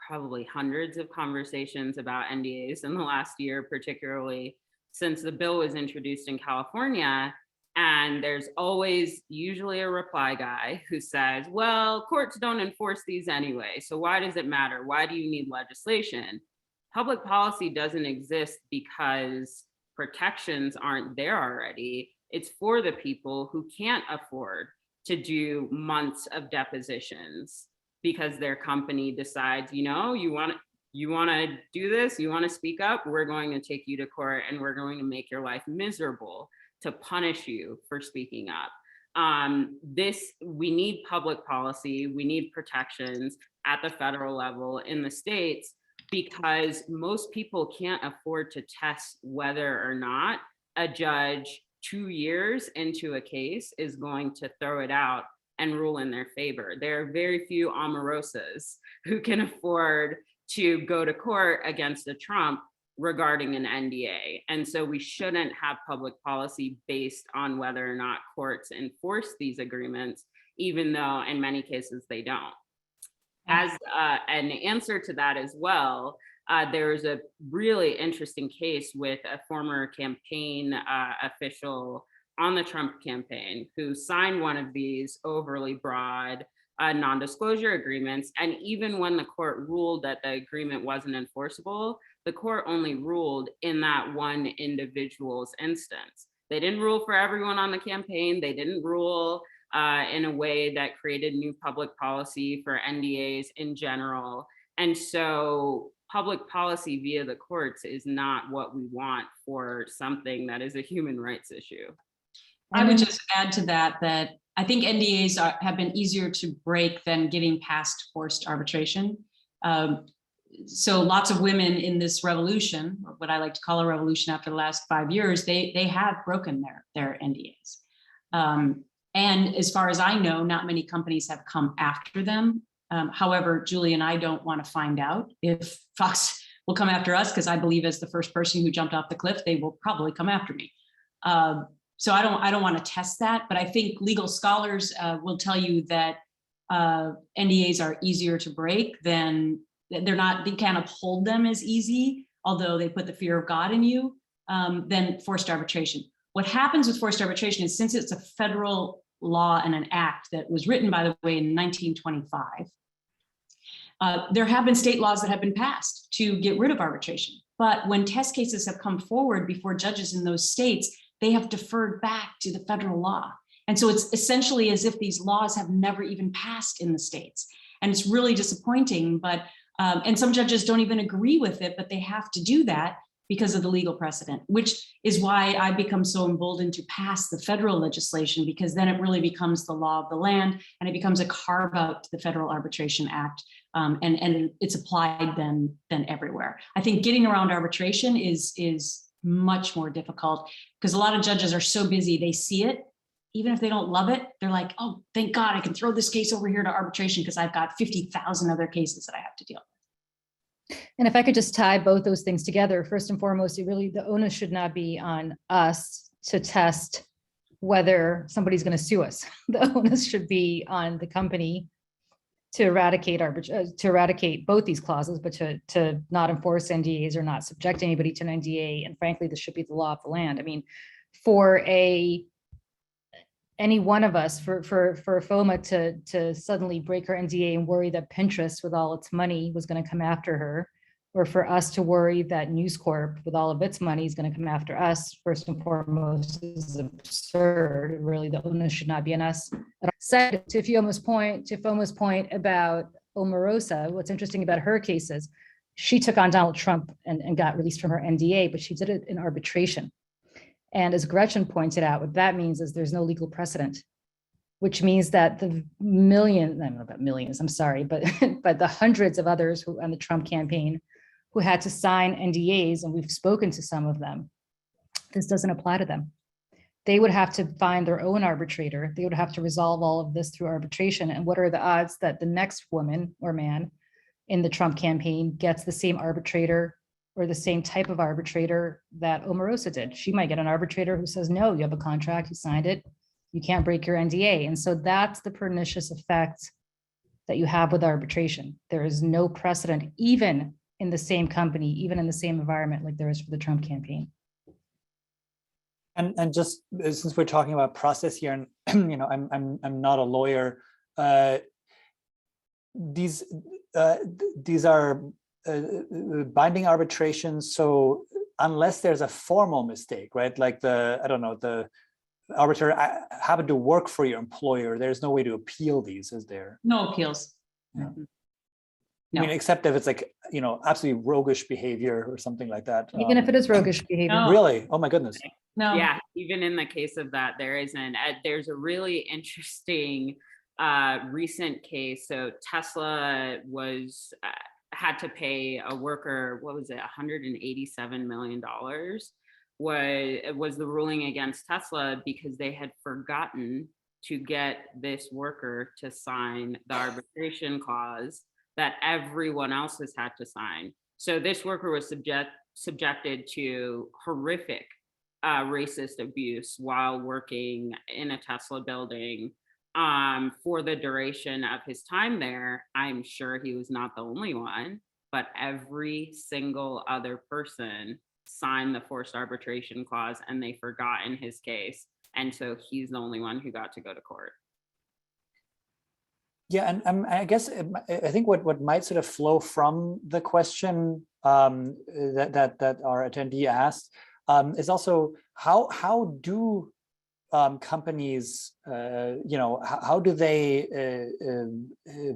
probably hundreds of conversations about NDAs in the last year, particularly since the bill was introduced in California. And there's always usually a reply guy who says, well, courts don't enforce these anyway, so why does it matter? Why do you need legislation? Public policy doesn't exist because protections aren't there already. It's for the people who can't afford to do months of depositions because their company decides, you want you want to do this, you want to speak up, we're going to take you to court and we're going to make your life miserable to punish you for speaking up. We need public policy, we need protections at the federal level, in the states, because most people can't afford to test whether or not a judge 2 years into a case is going to throw it out and rule in their favor. There are very few Omarosas who can afford to go to court against a Trump regarding an NDA. And so we shouldn't have public policy based on whether or not courts enforce these agreements, even though in many cases they don't. As an answer to that as well, there's a really interesting case with a former campaign official on the Trump campaign who signed one of these overly broad non-disclosure agreements. And even when the court ruled that the agreement wasn't enforceable, the court only ruled in that one individual's instance. They didn't rule for everyone on the campaign. They didn't rule in a way that created new public policy for NDAs in general. And so public policy via the courts is not what we want for something that is a human rights issue. I would just add to that, that I think NDAs have been easier to break than getting past forced arbitration. So lots of women in this revolution, or what I like to call a revolution after the last 5 years, they have broken their NDAs. And as far as I know, not many companies have come after them. However, Julie and I don't want to find out if Fox will come after us, because I believe as the first person who jumped off the cliff, they will probably come after me. So I don't want to test that, but I think legal scholars will tell you that NDAs are easier to break than they can't uphold them as easy, although they put the fear of God in you, than forced arbitration. What happens with forced arbitration is, since it's a federal law and an act that was written, by the way, in 1925, there have been state laws that have been passed to get rid of arbitration. But when test cases have come forward before judges in those states, they have deferred back to the federal law. And so it's essentially as if these laws have never even passed in the states. And it's really disappointing, but and some judges don't even agree with it, but they have to do that because of the legal precedent, which is why I become so emboldened to pass the federal legislation, because then it really becomes the law of the land and it becomes a carve out to the Federal Arbitration Act. And it's applied then everywhere. I think getting around arbitration is much more difficult, because a lot of judges are so busy, they see it, even if they don't love it, they're like, oh, thank God I can throw this case over here to arbitration because I've got 50,000 other cases that I have to deal with. And if I could just tie both those things together, first and foremost, the onus should not be on us to test whether somebody's going to sue us. The onus should be on the company to eradicate both these clauses, but to not enforce NDAs or not subject anybody to an NDA. And frankly, this should be the law of the land. I mean, for any one of us, for Ifeoma to suddenly break her NDA and worry that Pinterest with all its money was going to come after her, or for us to worry that News Corp with all of its money is going to come after us, first and foremost, is absurd. Really, the onus should not be on us. Second, to Ifeoma's point about Omarosa, what's interesting about her case is she took on Donald Trump and got released from her NDA, but she did it in arbitration. And as Gretchen pointed out, what that means is there's no legal precedent, which means that the millions, I don't know about millions, I'm sorry, but the hundreds of others who on the Trump campaign who had to sign NDAs, and we've spoken to some of them, this doesn't apply to them. They would have to find their own arbitrator. They would have to resolve all of this through arbitration. And what are the odds that the next woman or man in the Trump campaign gets the same arbitrator or the same type of arbitrator that Omarosa did? She might get an arbitrator who says, no, you have a contract, you signed it, you can't break your NDA. And so that's the pernicious effect that you have with arbitration. There is no precedent, even in the same company, even in the same environment like there is for the Trump campaign. And just since we're talking about process here, and I'm not a lawyer. These are binding arbitrations. So unless there's a formal mistake, right? Like the arbiter happened to work for your employer, there's no way to appeal these, is there? No appeals. Yeah. I mean, except if it's like, absolutely roguish behavior or something like that. Even if it is roguish behavior. No. Really? Oh my goodness. No. Yeah, even in the case of that, there isn't. There's a really interesting recent case. So Tesla had to pay a worker, what was it, $187 million was the ruling against Tesla because they had forgotten to get this worker to sign the arbitration clause that everyone else has had to sign. So this worker was subjected to horrific racist abuse while working in a Tesla building for the duration of his time there. I'm sure he was not the only one, but every single other person signed the forced arbitration clause, and they forgot in his case. And so he's the only one who got to go to court. Yeah, and I guess I think what might sort of flow from the question that our attendee asked is also how do companies, how do they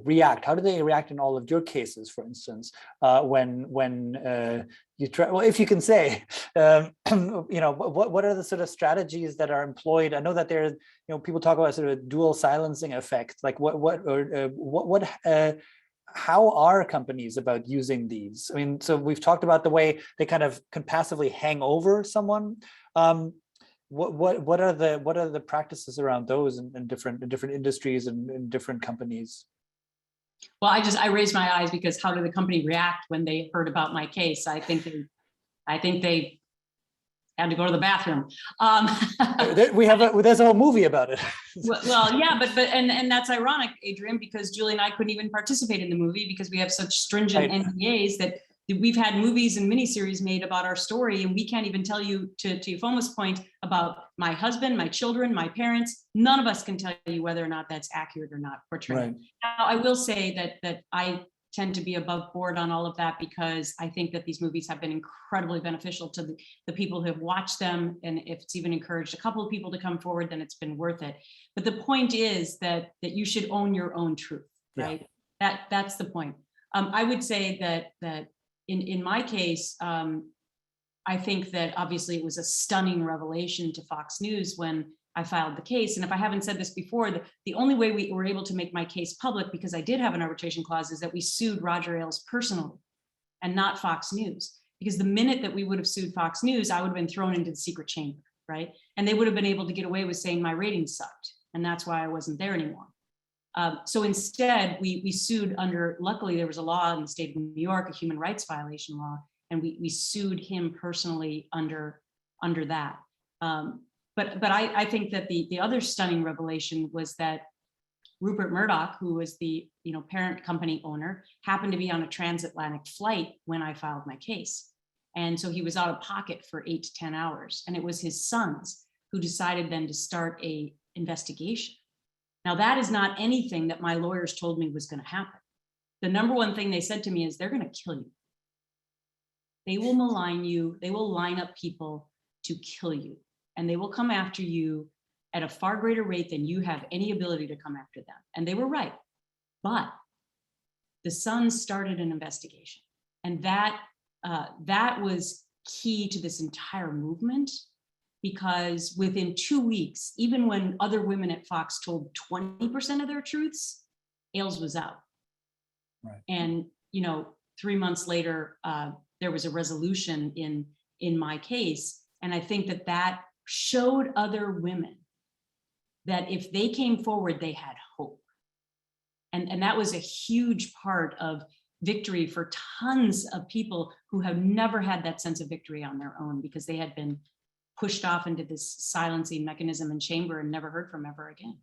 react? How do they react in all of your cases, for instance, when you try? Well, if you can say, what are the sort of strategies that are employed? I know that there, people talk about sort of dual silencing effect. Like how are companies about using these? I mean, so we've talked about the way they kind of can passively hang over someone. What are the practices around those in different industries and in different companies? Well, I raised my eyes because how did the company react when they heard about my case? I think they had to go to the bathroom. There's a whole movie about it. well, yeah, but and that's ironic, Adrian, because Julie and I couldn't even participate in the movie because we have such stringent NDAs that we've had movies and miniseries made about our story, and we can't even tell you, to Ifeoma's point, about my husband, my children, my parents. None of us can tell you whether or not that's accurate or not portrayed. Right. Now, I will say that I tend to be above board on all of that because I think that these movies have been incredibly beneficial to the people who have watched them. And if it's even encouraged a couple of people to come forward, then it's been worth it. But the point is that you should own your own truth, right? Yeah. That's the point. I would say that in my case, I think that obviously it was a stunning revelation to Fox News when I filed the case. And if I haven't said this before, the only way we were able to make my case public, because I did have an arbitration clause, is that we sued Roger Ailes personally and not Fox News. Because the minute that we would have sued Fox News, I would have been thrown into the secret chamber, right? And they would have been able to get away with saying my ratings sucked. And that's why I wasn't there anymore. So instead, we sued under, luckily there was a law in the state of New York, a human rights violation law, and we sued him personally under that. But I think that the other stunning revelation was that Rupert Murdoch, who was the parent company owner, happened to be on a transatlantic flight when I filed my case. And so he was out of pocket for 8 to 10 hours. And it was his sons who decided then to start a investigation. Now, that is not anything that my lawyers told me was going to happen. The number one thing they said to me is they're going to kill you. They will malign you. They will line up people to kill you. And they will come after you at a far greater rate than you have any ability to come after them. And they were right. But the Sons started an investigation. And that was key to this entire movement, because within 2 weeks, even when other women at Fox told 20% of their truths, Ailes was out. Right. And 3 months later, there was a resolution in my case. And I think that showed other women that if they came forward, they had hope. And that was a huge part of victory for tons of people who have never had that sense of victory on their own, because they had been pushed off into this silencing mechanism and chamber and never heard from ever again.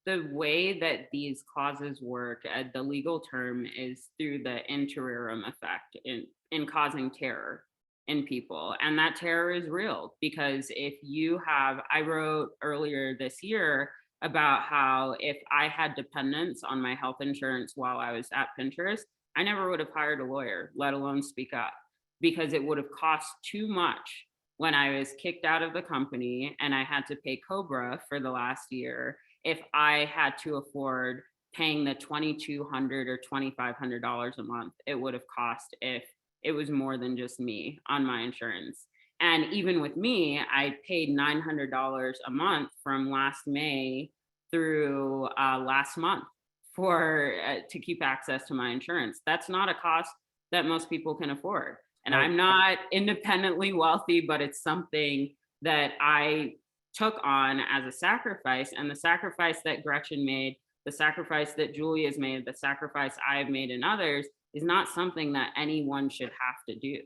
The way that these clauses work, the legal term is through the interim effect in causing terror in people. And that terror is real, because if you have, I wrote earlier this year about how if I had dependents on my health insurance while I was at Pinterest, I never would have hired a lawyer, let alone speak up, because it would have cost too much when I was kicked out of the company and I had to pay Cobra for the last year, if I had to afford paying the $2,200 or $2,500 a month it would have cost if it was more than just me on my insurance. And even with me, I paid $900 a month from last May through last month for to keep access to my insurance. That's not a cost that most people can afford. And I'm not independently wealthy, but it's something that I took on as a sacrifice. And the sacrifice that Gretchen made, the sacrifice that Julie has made, the sacrifice I've made and others is not something that anyone should have to do.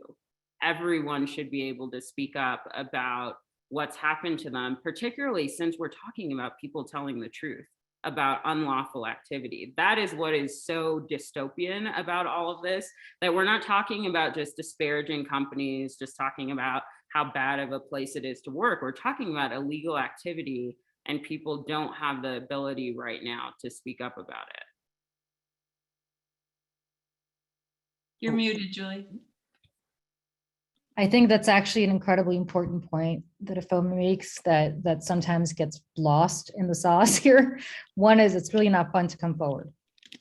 Everyone should be able to speak up about what's happened to them, particularly since we're talking about people telling the truth about unlawful activity. That is what is so dystopian about all of this, that we're not talking about just disparaging companies, just talking about how bad of a place it is to work. We're talking about illegal activity, and people don't have the ability right now to speak up about it. You're muted, Julie. I think that's actually an incredibly important point that Ifeoma makes that sometimes gets lost in the sauce here. One is it's really not fun to come forward.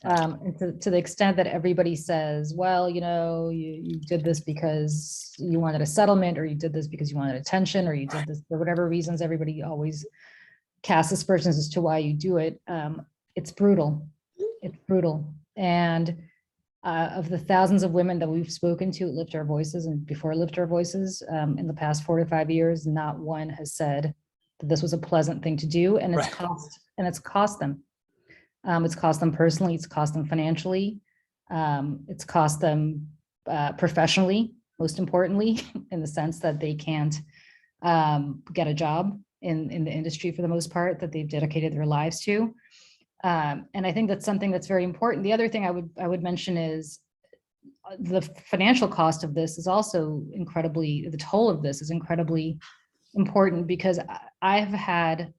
And to the extent that everybody says, well, you did this because you wanted a settlement, or you did this because you wanted attention, or you did this for whatever reasons, everybody always casts aspersions as to why you do it. It's brutal. It's brutal. And of the thousands of women that we've spoken to at Lift Our Voices and before Lift Our Voices in the past 4 to 5 years, not one has said that this was a pleasant thing to do, and it's cost them. It's cost them personally. It's cost them financially. It's cost them professionally, most importantly, in the sense that they can't get a job in the industry for the most part that they've dedicated their lives to. And I think that's something that's very important. The other thing I would mention is the financial cost of this is also the toll of this is incredibly important, because I've had,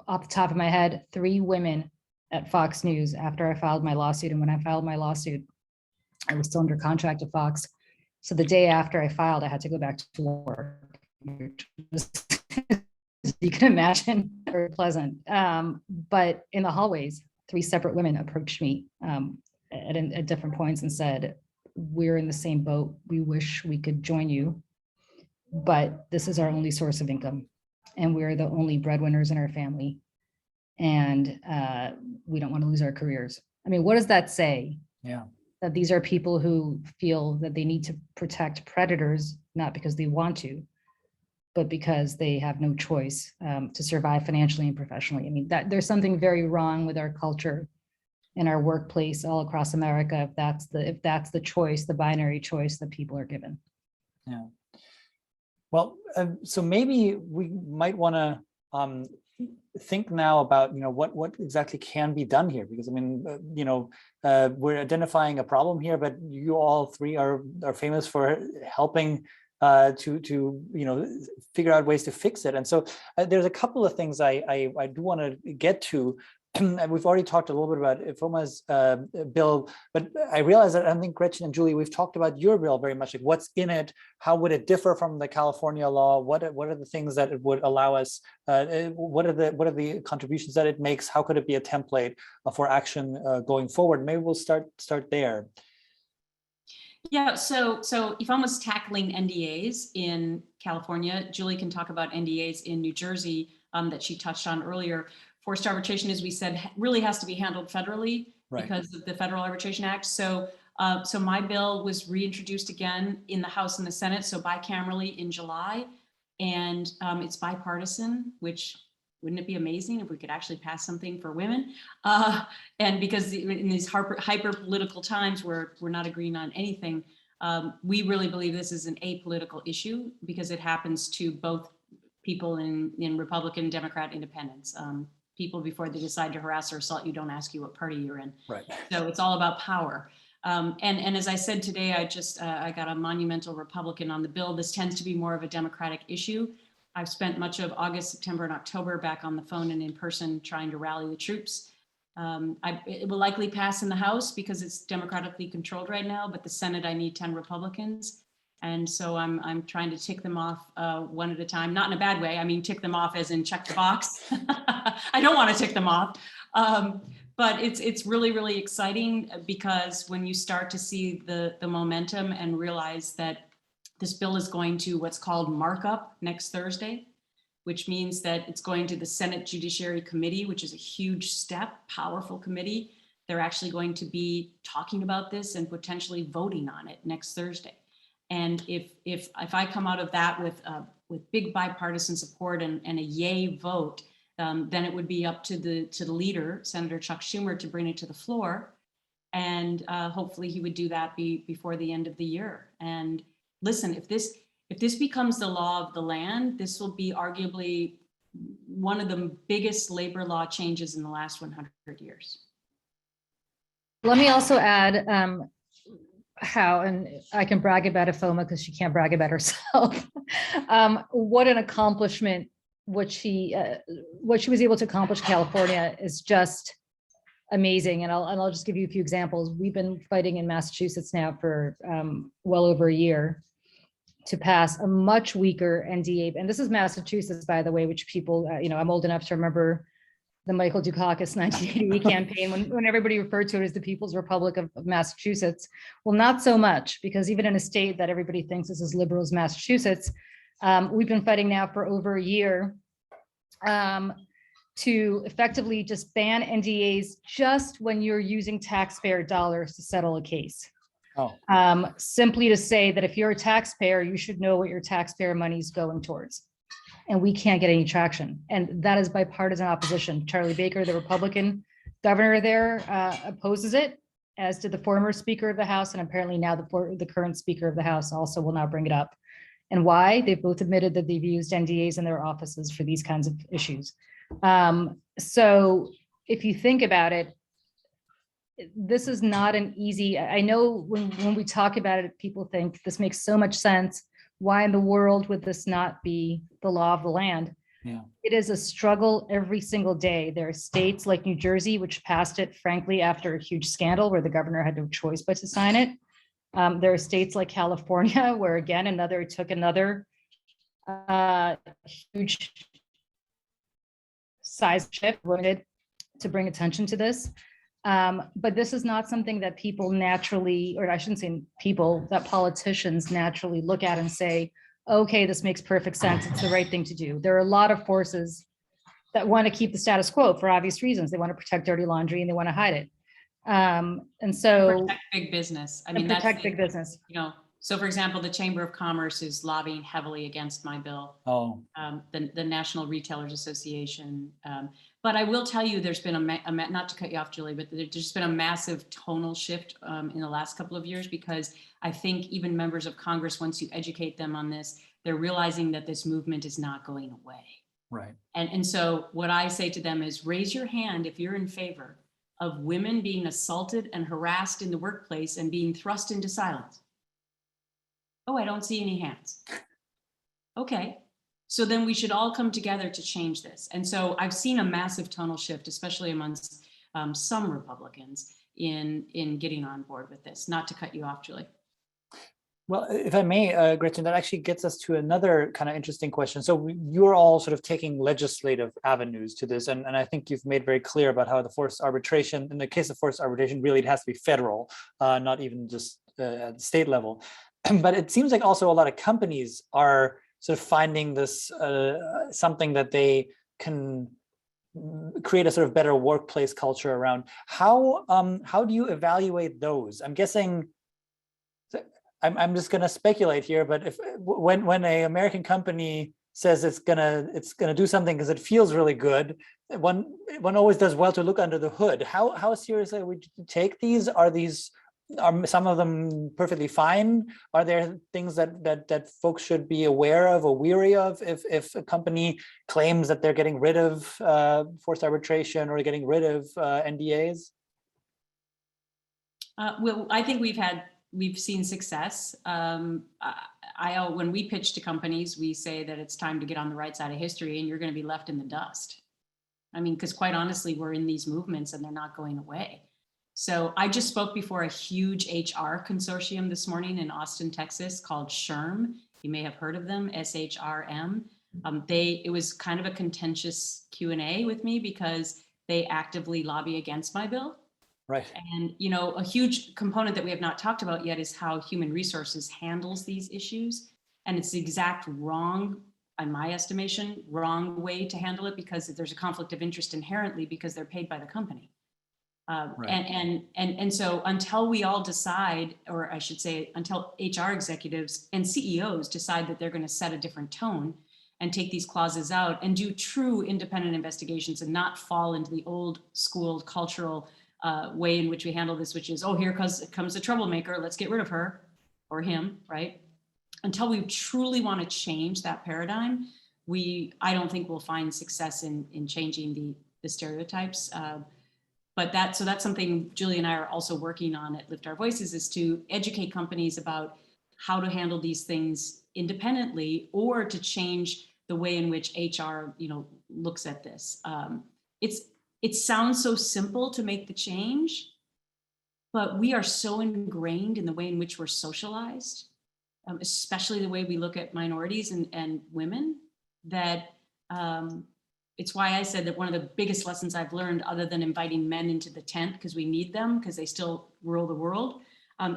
off the top of my head, 3 women at Fox News after I filed my lawsuit. And when I filed my lawsuit, I was still under contract at Fox. So the day after I filed, I had to go back to work, which was, as you can imagine, very pleasant. But in the hallways, 3 separate women approached me at different points and said, we're in the same boat. We wish we could join you, but this is our only source of income. And we're the only breadwinners in our family. And we don't want to lose our careers. I mean, what does that say? Yeah. That these are people who feel that they need to protect predators, not because they want to, but because they have no choice to survive financially and professionally. I mean, there's something very wrong with our culture in our workplace all across America, if that's the choice, the binary choice that people are given. Yeah. Well, so maybe we might want to think now about what exactly can be done here, because I mean we're identifying a problem here, but you all 3 are famous for helping to figure out ways to fix it. And so there's a couple of things I do want to get to. And we've already talked a little bit about Ifeoma's bill, but I realize that I think Gretchen and Julie, we've talked about your bill very much, like what's in it, how would it differ from the California law, what are the things that it would allow us, what are the contributions that it makes, how could it be a template for action going forward? Maybe we'll start there. Yeah, so Ifeoma's tackling NDAs in California. Julie can talk about NDAs in New Jersey that she touched on earlier. Forced arbitration, as we said, really has to be handled federally because of the Federal Arbitration Act. So my bill was reintroduced again in the House and the Senate, so bicamerally in July. And it's bipartisan, which wouldn't it be amazing if we could actually pass something for women? And because in these hyper political times where we're not agreeing on anything, we really believe this is an apolitical issue because it happens to both people in Republican, Democrat, Independents. People, before they decide to harass or assault you, don't ask you what party you're in. Right. So it's all about power. And as I said today, I got a monumental Republican on the bill. This tends to be more of a Democratic issue. I've spent much of August, September, and October back on the phone and in person trying to rally the troops. It will likely pass in the House because it's democratically controlled right now, but the Senate, I need 10 Republicans. And so I'm trying to tick them off one at a time, not in a bad way. I mean, tick them off as in check the box. I don't want to tick them off. But it's really, really exciting because when you start to see the momentum and realize that this bill is going to what's called markup next Thursday, which means that it's going to the Senate Judiciary Committee, which is a huge step, powerful committee. They're actually going to be talking about this and potentially voting on it next Thursday. And if I come out of that with big bipartisan support and a yay vote, then it would be up to the leader, Senator Chuck Schumer, to bring it to the floor. And hopefully he would do that before the end of the year. And listen, if this becomes the law of the land, this will be arguably one of the biggest labor law changes in the last 100 years. Let me also add how, and I can brag about Ifeoma because she can't brag about herself. What an accomplishment! What she was able to accomplish in California is just amazing. And I'll just give you a few examples. We've been fighting in Massachusetts now for well over a year to pass a much weaker NDA. And this is Massachusetts, by the way, which people, I'm old enough to remember the Michael Dukakis 1980 campaign when everybody referred to it as the People's Republic of Massachusetts. Well, not so much, because even in a state that everybody thinks is as liberal as Massachusetts, we've been fighting now for over a year to effectively just ban NDAs just when you're using taxpayer dollars to settle a case. Simply to say that if you're a taxpayer, you should know what your taxpayer money is going towards. And we can't get any traction. And that is bipartisan opposition. Charlie Baker, the Republican governor there, opposes it, as did the former Speaker of the House. And apparently now the current Speaker of the House also will not bring it up. And why? They've both admitted that they've used NDAs in their offices for these kinds of issues. So if you think about it, this is not an easy, I know when we talk about it, people think this makes so much sense. Why in the world would this not be the law of the land? Yeah. It is a struggle every single day. There are states like New Jersey, which passed it, frankly, after a huge scandal where the governor had no choice but to sign it. There are states like California, where again, took another huge size shift to bring attention to this. But this is not something that people naturally, or I shouldn't say people, that politicians naturally look at and say, okay, this makes perfect sense. It's the right thing to do. There are a lot of forces that want to keep the status quo for obvious reasons. They want to protect dirty laundry and they want to hide it. And so protect big business. I mean, protect big business. So for example, the Chamber of Commerce is lobbying heavily against my bill. The National Retailers Association. But I will tell you, there's been not to cut you off, Julie, but there's just been a massive tonal shift in the last couple of years, because I think even members of Congress, once you educate them on this, they're realizing that this movement is not going away. Right. And so what I say to them is, raise your hand if you're in favor of women being assaulted and harassed in the workplace and being thrust into silence. Oh, I don't see any hands. Okay. So then we should all come together to change this. And so I've seen a massive tonal shift, especially amongst some Republicans in getting on board with this. Not to cut you off, Julie. Well, if I may, Gretchen, that actually gets us to another kind of interesting question. So you're all sort of taking legislative avenues to this, and I think you've made very clear about how the forced arbitration, in the case of forced arbitration, really it has to be federal, not even just at the state level. But it seems like also a lot of companies are sort of finding this something that they can create a sort of better workplace culture around. How do you evaluate those? I'm guessing, I'm just going to speculate here, but when a American company says it's gonna do something because it feels really good, one always does well to look under the hood. How seriously would you take these? Are some of them perfectly fine? Are there things that folks should be aware of or weary of if a company claims that they're getting rid of forced arbitration or getting rid of NDAs? Well, I think we've seen success. When we pitch to companies, we say that it's time to get on the right side of history and you're going to be left in the dust. I mean, because quite honestly, we're in these movements and they're not going away. So I just spoke before a huge HR consortium this morning in Austin, Texas, called SHRM. You may have heard of them, SHRM. It was kind of a contentious Q&A with me because they actively lobby against my bill. Right. And, you know, a huge component that we have not talked about yet is how human resources handles these issues. And it's the exact wrong, in my estimation, wrong way to handle it, because there's a conflict of interest inherently because they're paid by the company. Right. And so until we all decide, or I should say, until HR executives and CEOs decide that they're going to set a different tone and take these clauses out and do true independent investigations and not fall into the old school cultural way in which we handle this, which is, oh, here comes the troublemaker, let's get rid of her or him, right? Until we truly want to change that paradigm, I don't think we'll find success in changing the stereotypes. But that's something Julie and I are also working on at Lift Our Voices, is to educate companies about how to handle these things independently, or to change the way in which HR, you know, looks at this. It sounds so simple to make the change, but we are so ingrained in the way in which we're socialized, especially the way we look at minorities and women, that it's why I said that one of the biggest lessons I've learned, other than inviting men into the tent, because we need them, because they still rule the world,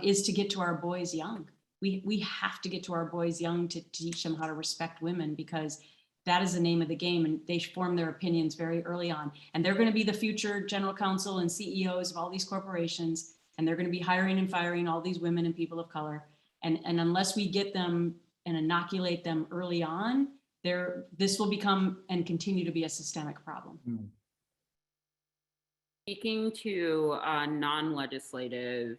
is to get to our boys young. We have to get to our boys young to teach them how to respect women, because that is the name of the game, and they form their opinions very early on. And they're going to be the future general counsel and CEOs of all these corporations, and they're going to be hiring and firing all these women and people of color. And unless we get them and inoculate them early on, this will become and continue to be a systemic problem. Speaking to non-legislative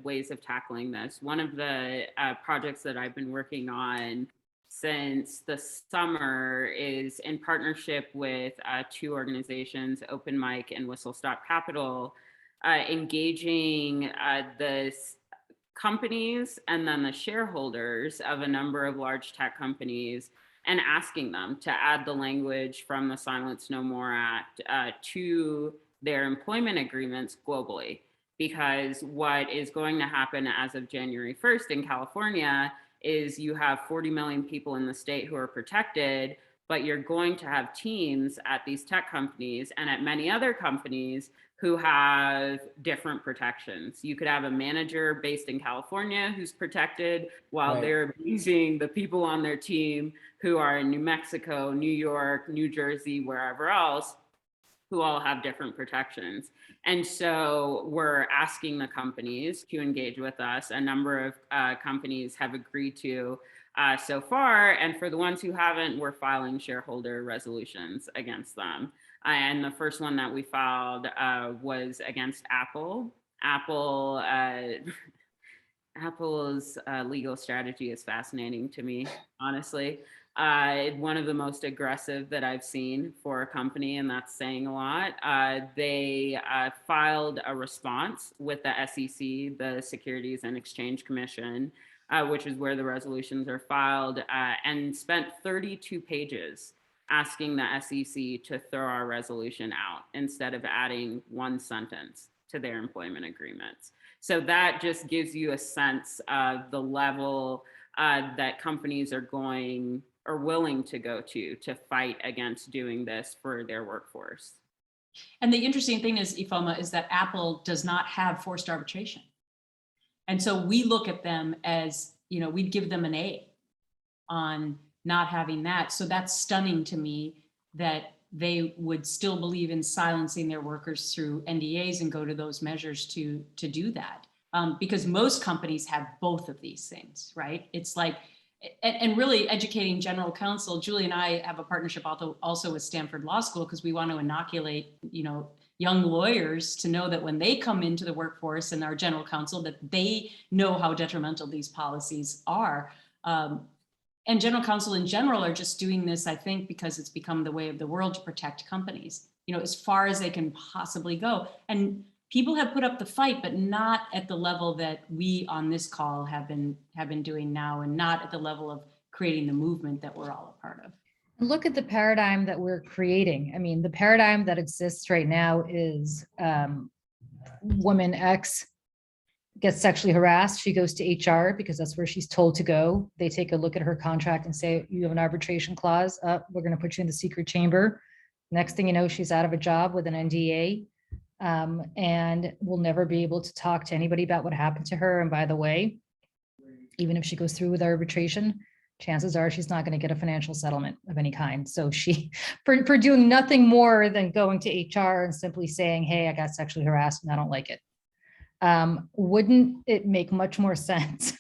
ways of tackling this, one of the projects that I've been working on since the summer is in partnership with two organizations, Open Mic and Whistle Stop Capital, engaging the companies and then the shareholders of a number of large tech companies, and asking them to add the language from the Silence No More Act to their employment agreements globally. Because what is going to happen as of January 1st in California is you have 40 million people in the state who are protected, but you're going to have teams at these tech companies and at many other companies who have different protections. You could have a manager based in California who's protected, while they're abusing the people on their team who are in New Mexico, New York, New Jersey, wherever else, who all have different protections. And so we're asking the companies to engage with us. A number of companies have agreed to so far. And for the ones who haven't, we're filing shareholder resolutions against them. And the first one that we filed was against Apple. Apple's legal strategy is fascinating to me, honestly. One of the most aggressive that I've seen for a company, and that's saying a lot. They filed a response with the SEC, the Securities and Exchange Commission, which is where the resolutions are filed, and spent 32 pages asking the SEC to throw our resolution out instead of adding one sentence to their employment agreements. So that just gives you a sense of the level that companies are going or willing to go to fight against doing this for their workforce. And the interesting thing is, Ifeoma, is that Apple does not have forced arbitration. And so we look at them as, you know, we'd give them an A on not having that. So that's stunning to me that they would still believe in silencing their workers through NDAs and go to those measures to do that. Because most companies have both of these things, right? It's like, and really educating general counsel. Julie and I have a partnership also with Stanford Law School, because we want to inoculate, you know, young lawyers to know that when they come into the workforce and our general counsel, that they know how detrimental these policies are. And general counsel in general are just doing this, I think, because it's become the way of the world to protect companies, you know, as far as they can possibly go. And people have put up the fight, but not at the level that we on this call have been doing now, and not at the level of creating the movement that we're all a part of. Look at the paradigm that we're creating. I mean, the paradigm that exists right now is woman X gets sexually harassed. She goes to HR because that's where she's told to go. They take a look at her contract and say, you have an arbitration clause. We're going to put you in the secret chamber. Next thing you know, she's out of a job with an NDA, and will never be able to talk to anybody about what happened to her. And by the way, even if she goes through with arbitration, chances are she's not going to get a financial settlement of any kind. So she, for doing nothing more than going to HR and simply saying, hey, I got sexually harassed and I don't like it. Wouldn't it make much more sense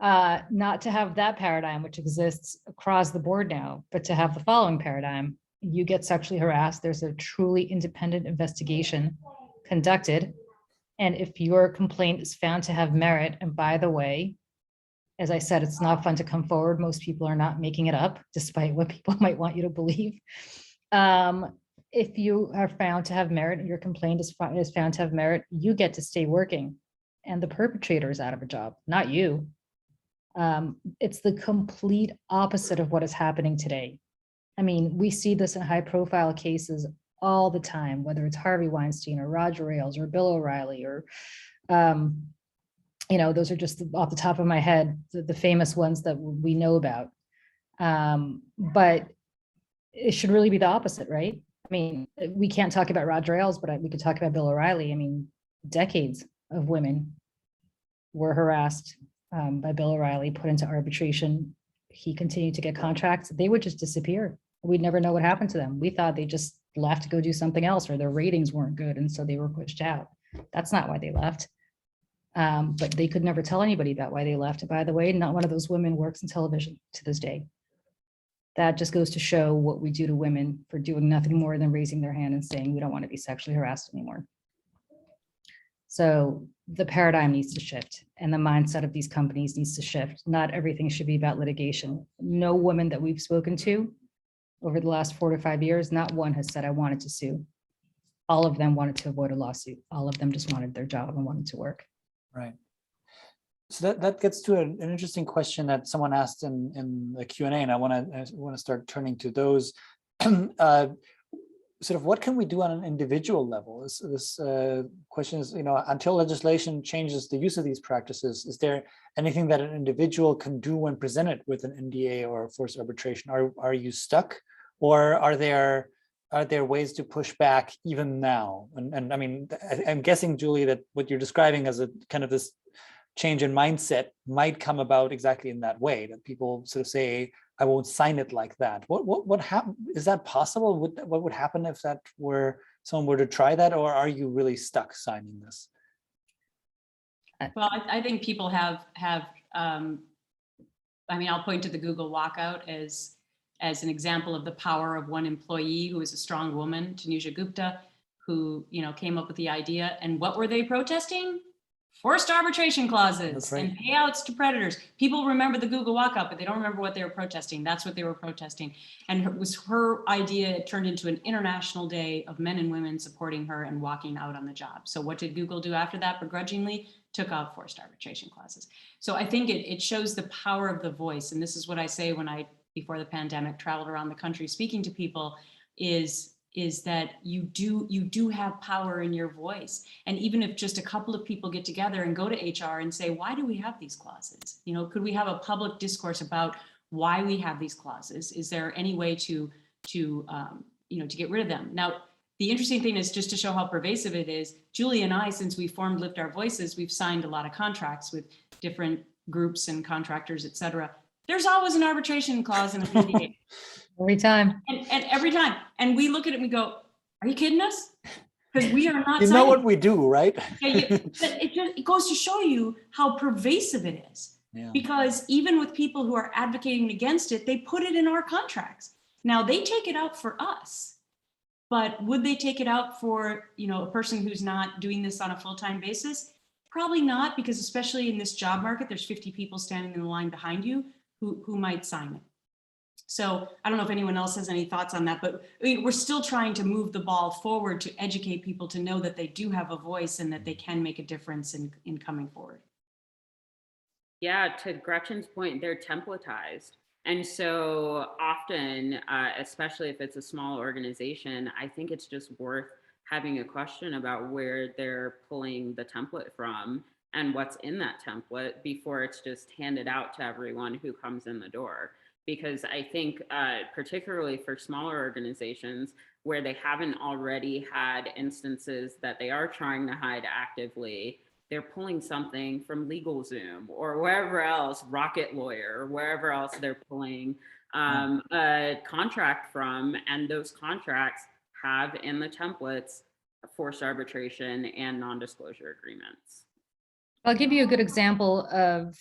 not to have that paradigm, which exists across the board now, but to have the following paradigm? You get sexually harassed, there's a truly independent investigation conducted. And if your complaint is found to have merit, and by the way, as I said, it's not fun to come forward. Most people are not making it up, despite what people might want you to believe. If you are found to have merit and your complaint is found to have merit, you get to stay working, and the perpetrator is out of a job, not you. It's the complete opposite of what is happening today. I mean, we see this in high profile cases all the time, whether it's Harvey Weinstein or Roger Ailes or Bill O'Reilly or, those are just off the top of my head, the famous ones that we know about. But it should really be the opposite, right? I mean, we can't talk about Roger Ailes, but we could talk about Bill O'Reilly. I mean, decades of women were harassed by Bill O'Reilly, put into arbitration. He continued to get contracts. They would just disappear. We'd never know what happened to them. We thought they just left to go do something else, or their ratings weren't good, and so they were pushed out. That's not why they left. But they could never tell anybody about why they left. And by the way, not one of those women works in television to this day. That just goes to show what we do to women for doing nothing more than raising their hand and saying, we don't want to be sexually harassed anymore. So the paradigm needs to shift, and the mindset of these companies needs to shift. Not everything should be about litigation. No woman that we've spoken to over the last 4 to 5 years, not one has said, I wanted to sue. All of them wanted to avoid a lawsuit. All of them just wanted their job and wanted to work. Right. So that gets to an interesting question that someone asked in the Q&A, and I want to start turning to those. Sort of what can we do on an individual level? This question is, until legislation changes the use of these practices, is there anything that an individual can do when presented with an NDA or forced arbitration? Are you stuck, or are there ways to push back even now? And I mean, I'm guessing, Julie, that what you're describing as a kind of this change in mindset might come about exactly in that way, that people sort of say, I won't sign it like that. What happened? Is that possible? What would happen if someone were to try that, or are you really stuck signing this? Well, I think people have I'll point to the Google walkout as an example of the power of one employee who is a strong woman, Tanuja Gupta, who came up with the idea. And what were they protesting? Forced arbitration clauses and payouts to predators. People remember the Google walkout, but they don't remember what they were protesting. That's what they were protesting. And it was her idea. It turned into an international day of men and women supporting her and walking out on the job. So what did Google do after that? Begrudgingly took out forced arbitration clauses. So I think it shows the power of the voice. And this is what I say when I, before the pandemic, traveled around the country speaking to people, is that you do have power in your voice. And even if just a couple of people get together and go to HR and say, why do we have these clauses? Could we have a public discourse about why we have these clauses? Is there any way to get rid of them? Now, the interesting thing is, just to show how pervasive it is, Julie and I, since we formed Lift Our Voices, we've signed a lot of contracts with different groups and contractors, et cetera. There's always an arbitration clause in an NDA. Every time. And every time. And we look at it and we go, are you kidding us? Because we are not. You know what we do, right? It goes to show you how pervasive it is. Yeah. Because even with people who are advocating against it, they put it in our contracts. Now they take it out for us, but would they take it out for a person who's not doing this on a full-time basis? Probably not, because especially in this job market, there's 50 people standing in the line behind you who might sign it. So I don't know if anyone else has any thoughts on that, but we're still trying to move the ball forward to educate people to know that they do have a voice and that they can make a difference in coming forward. Yeah, to Gretchen's point, they're templatized. And so often, especially if it's a small organization, I think it's just worth having a question about where they're pulling the template from and what's in that template before it's just handed out to everyone who comes in the door. because I think particularly for smaller organizations where they haven't already had instances that they are trying to hide actively, they're pulling something from LegalZoom or wherever else, Rocket Lawyer, or wherever else they're pulling a contract from, and those contracts have in the templates forced arbitration and non-disclosure agreements. I'll give you a good example of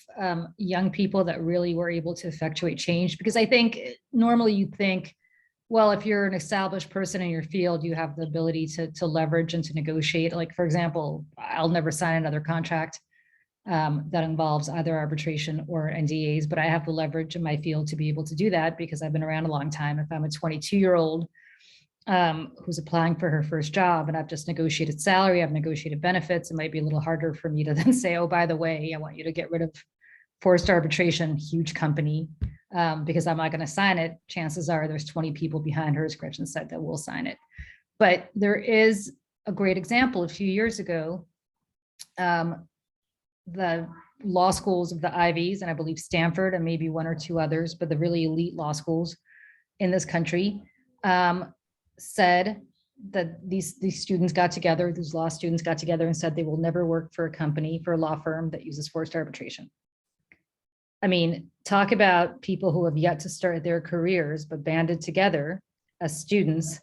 young people that really were able to effectuate change, because I think normally you think, well, if you're an established person in your field, you have the ability to leverage and to negotiate. Like, for example, I'll never sign another contract that involves either arbitration or NDAs, but I have the leverage in my field to be able to do that because I've been around a long time. If I'm a 22-year-old who's applying for her first job and I've just negotiated salary, I've negotiated benefits, it might be a little harder for me to then say, oh, by the way, I want you to get rid of forced arbitration, huge company, because I'm not going to sign it. Chances are there's 20 people behind her, as Gretchen said, that will sign it. But there is a great example. A few years ago, the law schools of the Ivies, and I believe Stanford and maybe one or two others, but the really elite law schools in this country, said that these students got together, these law students got together and said they will never work for a company, for a law firm that uses forced arbitration. I mean, talk about people who have yet to start their careers, but banded together as students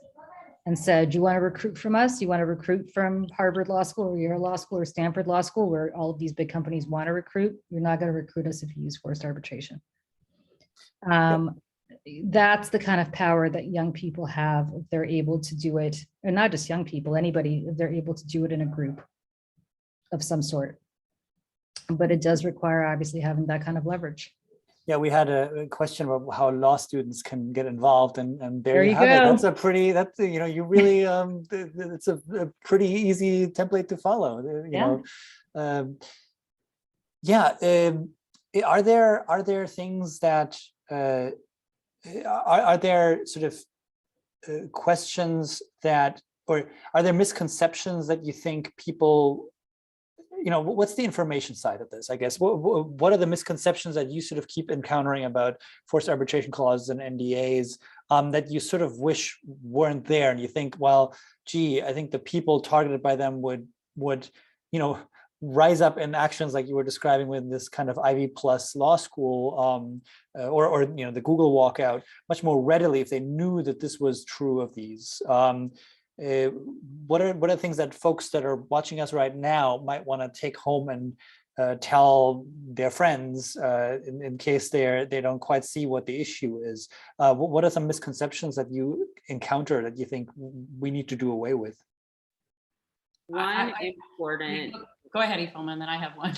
and said, you want to recruit from us? You want to recruit from Harvard Law School or Yale Law School or Stanford Law School, where all of these big companies want to recruit? You're not going to recruit us if you use forced arbitration. That's the kind of power that young people have if they're able to do it, and not just young people, anybody, if they're able to do it in a group of some sort. But it does require obviously having that kind of leverage. Yeah, we had a question about how law students can get involved, and there you have go. it. That's a pretty, that's, you know, you really, it's a pretty easy template to follow, you know. Are there things that, are there sort of questions that, or are there misconceptions that you think people, you know, what's the information side of this, I guess? What are the misconceptions that you sort of keep encountering about forced arbitration clauses and NDAs that you sort of wish weren't there? And you think, well, gee, I think the people targeted by them would, you know, rise up in actions like you were describing with this kind of Ivy Plus law school, or you know, the Google walkout much more readily if they knew that this was true of these. What are things that folks that are watching us right now might want to take home and tell their friends in case they don't quite see what the issue is? What are some misconceptions that you encounter that you think we need to do away with? One important. Go ahead, Ifeoma, and then I have one.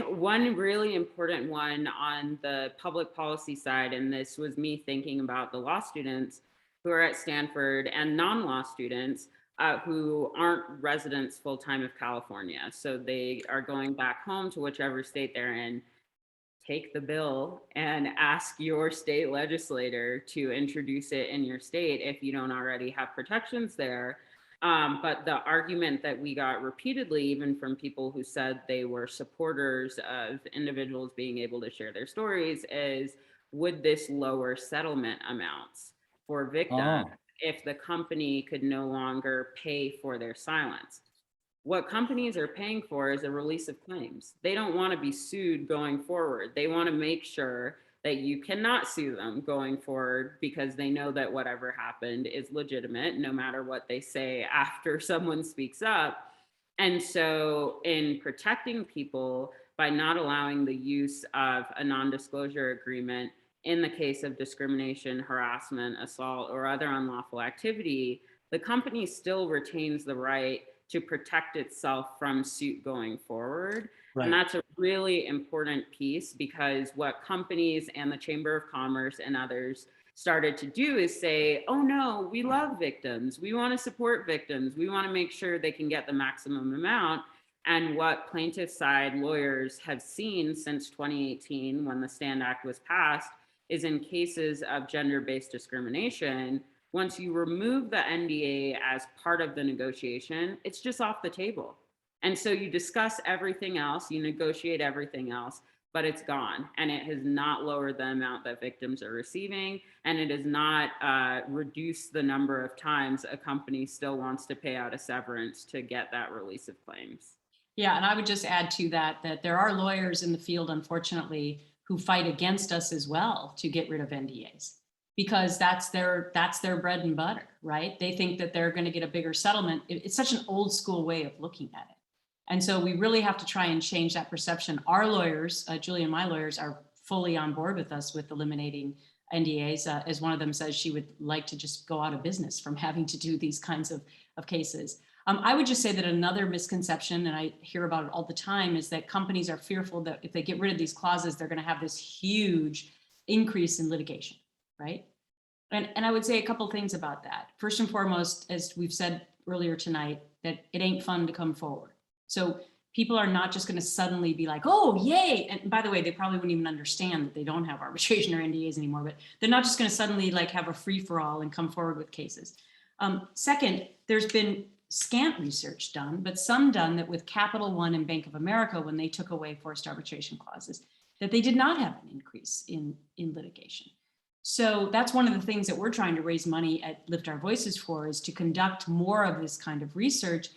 One really important one on the public policy side, and this was me thinking about the law students who are at Stanford and non-law students who aren't residents full-time of California. So they are going back home to whichever state they're in. Take the bill and ask your state legislator to introduce it in your state if you don't already have protections there. But the argument that we got repeatedly, even from people who said they were supporters of individuals being able to share their stories, is would this lower settlement amounts for victims if the company could no longer pay for their silence? What companies are paying for is a release of claims. They don't want to be sued going forward. They want to make sure that you cannot sue them going forward because they know that whatever happened is legitimate, no matter what they say after someone speaks up. And so in protecting people by not allowing the use of a non-disclosure agreement in the case of discrimination, harassment, assault, or other unlawful activity, the company still retains the right to protect itself from suit going forward. Right. And that's a really important piece, because what companies and the Chamber of Commerce and others started to do is say, oh no, we love victims. We want to support victims. We want to make sure they can get the maximum amount. And what plaintiff side lawyers have seen since 2018, when the STAND Act was passed, is in cases of gender-based discrimination, once you remove the NDA as part of the negotiation, it's just off the table. And so you discuss everything else, you negotiate everything else, but it's gone. And it has not lowered the amount that victims are receiving. And it has not reduced the number of times a company still wants to pay out a severance to get that release of claims. Yeah, and I would just add to that, that there are lawyers in the field, unfortunately, who fight against us as well to get rid of NDAs, because that's their bread and butter, right? They think that they're going to get a bigger settlement. It's such an old school way of looking at it. And so we really have to try and change that perception. Our lawyers, Julie and my lawyers, are fully on board with us with eliminating NDAs. As one of them says, she would like to just go out of business from having to do these kinds of cases. I would just say that another misconception, and I hear about it all the time, is that companies are fearful that if they get rid of these clauses, they're going to have this huge increase in litigation, right? And I would say a couple things about that. First and foremost, as we've said earlier tonight, that it ain't fun to come forward. So people are not just going to suddenly be like, oh, yay. And by the way, they probably wouldn't even understand that they don't have arbitration or NDAs anymore, but they're not just going to suddenly like have a free for all and come forward with cases. Second, there's been scant research done, but some done that with Capital One and Bank of America, when they took away forced arbitration clauses, that they did not have an increase in litigation. So that's one of the things that we're trying to raise money at Lift Our Voices for, is to conduct more of this kind of research.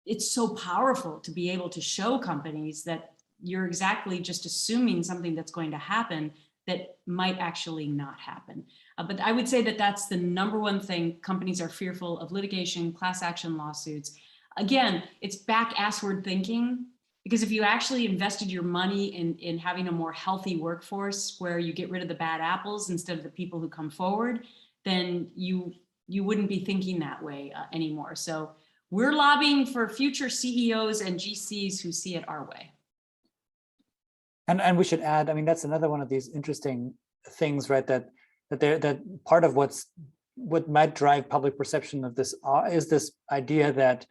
It's so powerful to be able to show companies that you're exactly just assuming something that's going to happen that might actually not happen. But I would say that that's the number one thing. Companies are fearful of litigation, class action lawsuits. Again, it's back assward thinking, because if you actually invested your money in having a more healthy workforce where you get rid of the bad apples instead of the people who come forward, then you wouldn't be thinking that way anymore. So we're lobbying for future CEOs and GCs who see it our way. And we should add, I mean, that's another one of these interesting things, right? That part of what might drive public perception of this is this idea that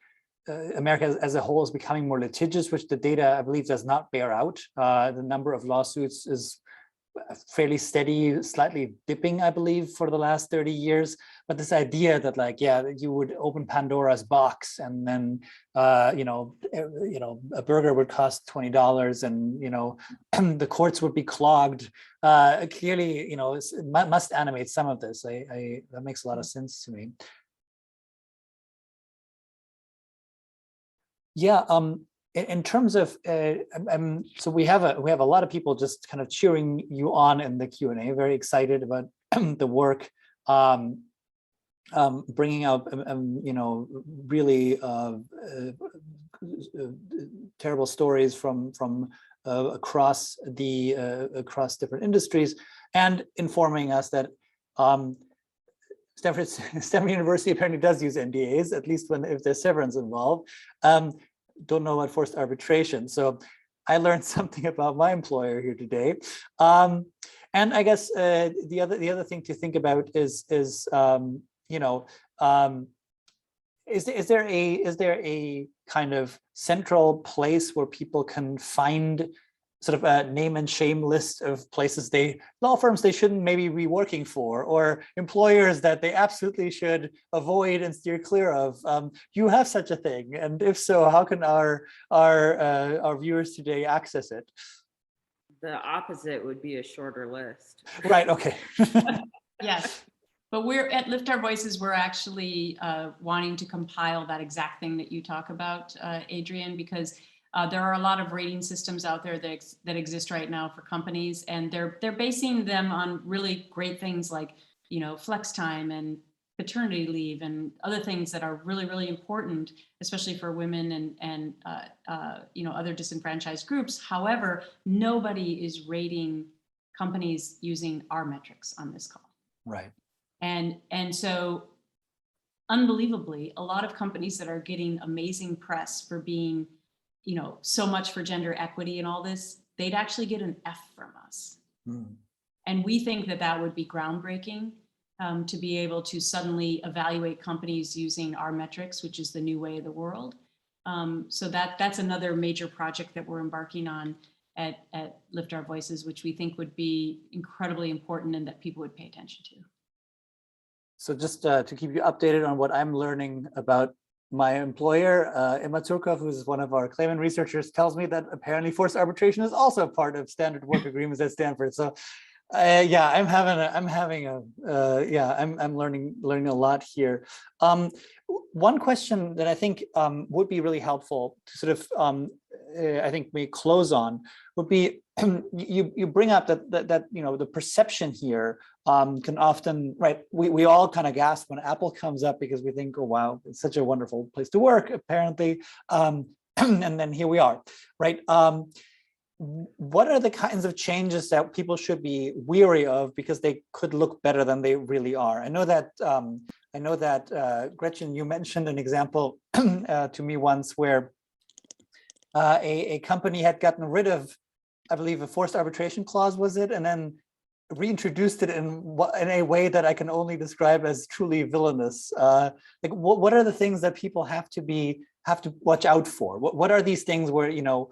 America as a whole is becoming more litigious, which the data, I believe, does not bear out. The number of lawsuits is fairly steady, slightly dipping, I believe, for the last 30 years. But this idea that, like, yeah, you would open Pandora's box, and then a burger would cost $20, and the courts would be clogged. Clearly, it must animate some of this. That makes a lot of sense to me. Yeah. In terms of, so we have a lot of people just kind of cheering you on in the Q&A, very excited about the work, bringing up, really terrible stories from across different industries, and informing us that Stanford University apparently does use NDAs, at least if there's severance involved. Don't know about forced arbitration. So I learned something about my employer here today. And I guess the other thing to think about is there a kind of central place where people can find sort of a name and shame list of places law firms they shouldn't maybe be working for, or employers that they absolutely should avoid and steer clear of? You have such a thing, and if so, how can our viewers today access it? The opposite would be a shorter list. Right. Okay. Yes. But we're at Lift Our Voices, we're actually wanting to compile that exact thing that you talk about, Adrian, because there are a lot of rating systems out there that exist right now for companies, and they're basing them on really great things like, flex time and paternity leave and other things that are really, really important, especially for women and other disenfranchised groups. However, nobody is rating companies using our metrics on this call. Right. And so unbelievably, a lot of companies that are getting amazing press for being so much for gender equity and all this, they'd actually get an F from us. And we think that would be groundbreaking, to be able to suddenly evaluate companies using our metrics, which is the new way of the world. So that's another major project that we're embarking on at Lift Our Voices, which we think would be incredibly important and that people would pay attention to. So just to keep you updated on what I'm learning about my employer, Emma Turkov, who's one of our Clayman researchers, tells me that apparently forced arbitration is also part of standard work agreements at Stanford. So yeah, I'm learning a lot here. One question that I think would be really helpful to sort of, I think we close on would be, you bring up that you know, the perception here can often, right, we all kind of gasp when Apple comes up because we think, oh wow, it's such a wonderful place to work apparently, and then here we are, right? What are the kinds of changes that people should be weary of because they could look better than they really are? I know that Gretchen, you mentioned an example to me once where a company had gotten rid of, I believe, a forced arbitration clause, was it, and then reintroduced it in a way that I can only describe as truly villainous. Like, what are the things that people have to watch out for? What are these things where, you know,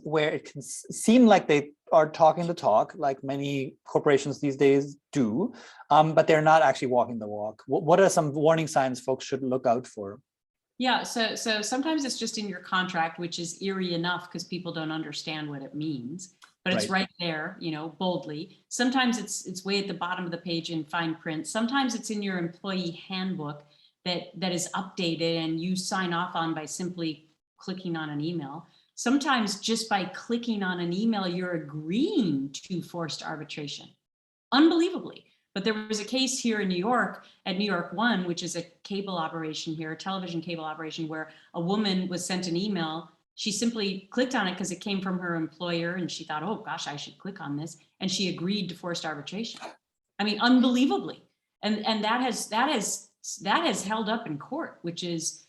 where it can seem like they are talking the talk, like many corporations these days do, but they're not actually walking the walk? What are some warning signs folks should look out for? Yeah, so sometimes it's just in your contract, which is eerie enough because people don't understand what it means, but it's right there, you know, boldly. Sometimes it's way at the bottom of the page in fine print. Sometimes it's in your employee handbook that is updated and you sign off on by simply clicking on an email. Sometimes just by clicking on an email, you're agreeing to forced arbitration, unbelievably. But there was a case here in New York at New York One, which is a cable operation here, a television cable operation, where a woman was sent an email. She simply clicked on it because it came from her employer and she thought, oh gosh, I should click on this. And she agreed to forced arbitration. I mean, unbelievably. And that has held up in court, which is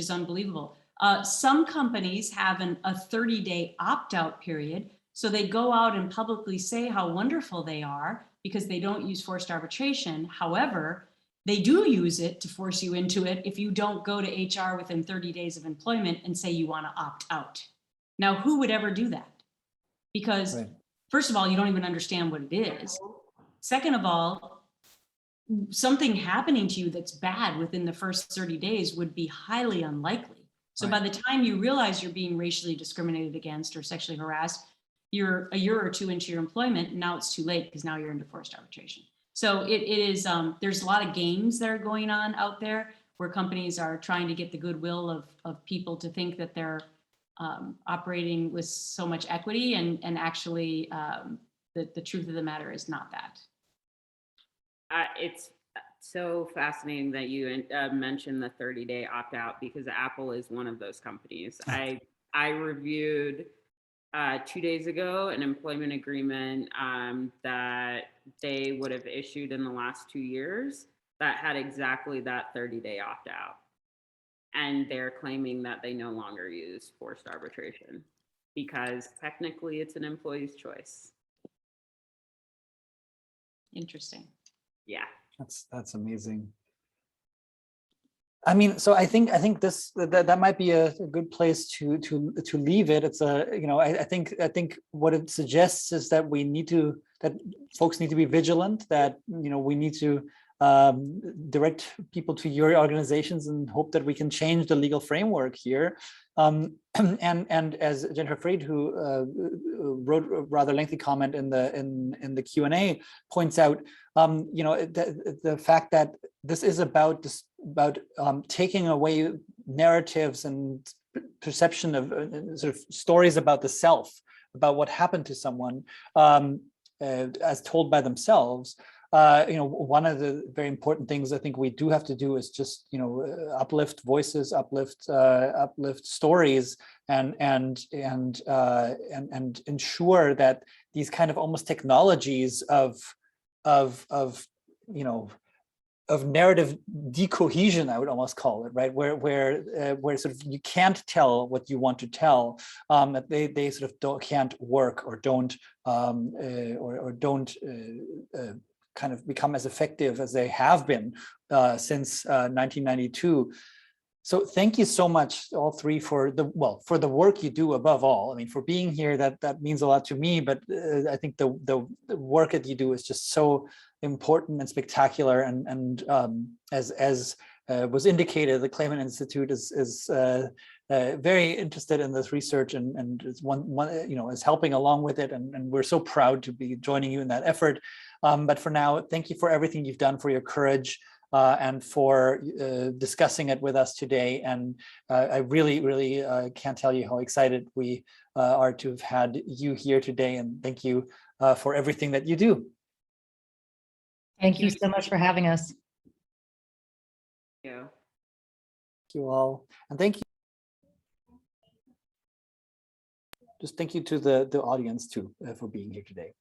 unbelievable. Some companies have a 30-day opt-out period. So they go out and publicly say how wonderful they are because they don't use forced arbitration. However, they do use it to force you into it if you don't go to HR within 30 days of employment and say you want to opt out. Now, who would ever do that? Because first of all, you don't even understand what it is. Second of all, something happening to you that's bad within the first 30 days would be highly unlikely. So by the time you realize you're being racially discriminated against or sexually harassed, you're a year or two into your employment, and now it's too late because now you're into forced arbitration. So it is, there's a lot of games that are going on out there where companies are trying to get the goodwill of people to think that they're operating with so much equity, and actually the truth of the matter is not that. It's so fascinating that you mentioned the 30-day opt-out, because Apple is one of those companies. I reviewed 2 days ago an employment agreement that they would have issued in the last 2 years that had exactly that 30-day opt-out. And they're claiming that they no longer use forced arbitration because technically it's an employee's choice. Interesting. Yeah. That's amazing. I mean, so I think that might be a good place to leave it. It's I think what it suggests is that that folks need to be vigilant, that we need to direct people to your organizations and hope that we can change the legal framework here. And as Jennifer Fried, who wrote a rather lengthy comment in the Q&A, points out, the fact that this is about taking away narratives and perception of sort of stories about the self, about what happened to someone as told by themselves. One of the very important things I think we do have to do is just, uplift voices, uplift stories, and ensure that these kind of almost technologies of narrative decohesion, I would almost call it, right? Where sort of you can't tell what you want to tell, that they sort of can't work or don't kind of become as effective as they have been since 1992. So thank you so much, all three, for the work you do above all. I mean, for being here, that means a lot to me, but I think the work that you do is just so important and spectacular. And as was indicated, the Clayman Institute is very interested in this research and is is helping along with it, and we're so proud to be joining you in that effort. But for now, thank you for everything you've done, for your courage, and for discussing it with us today. And I really can't tell you how excited we are to have had you here today. And thank you for everything that you do. Thank you so much for having us. Thank you. Thank you all. And thank you. Just thank you to the audience too for being here today.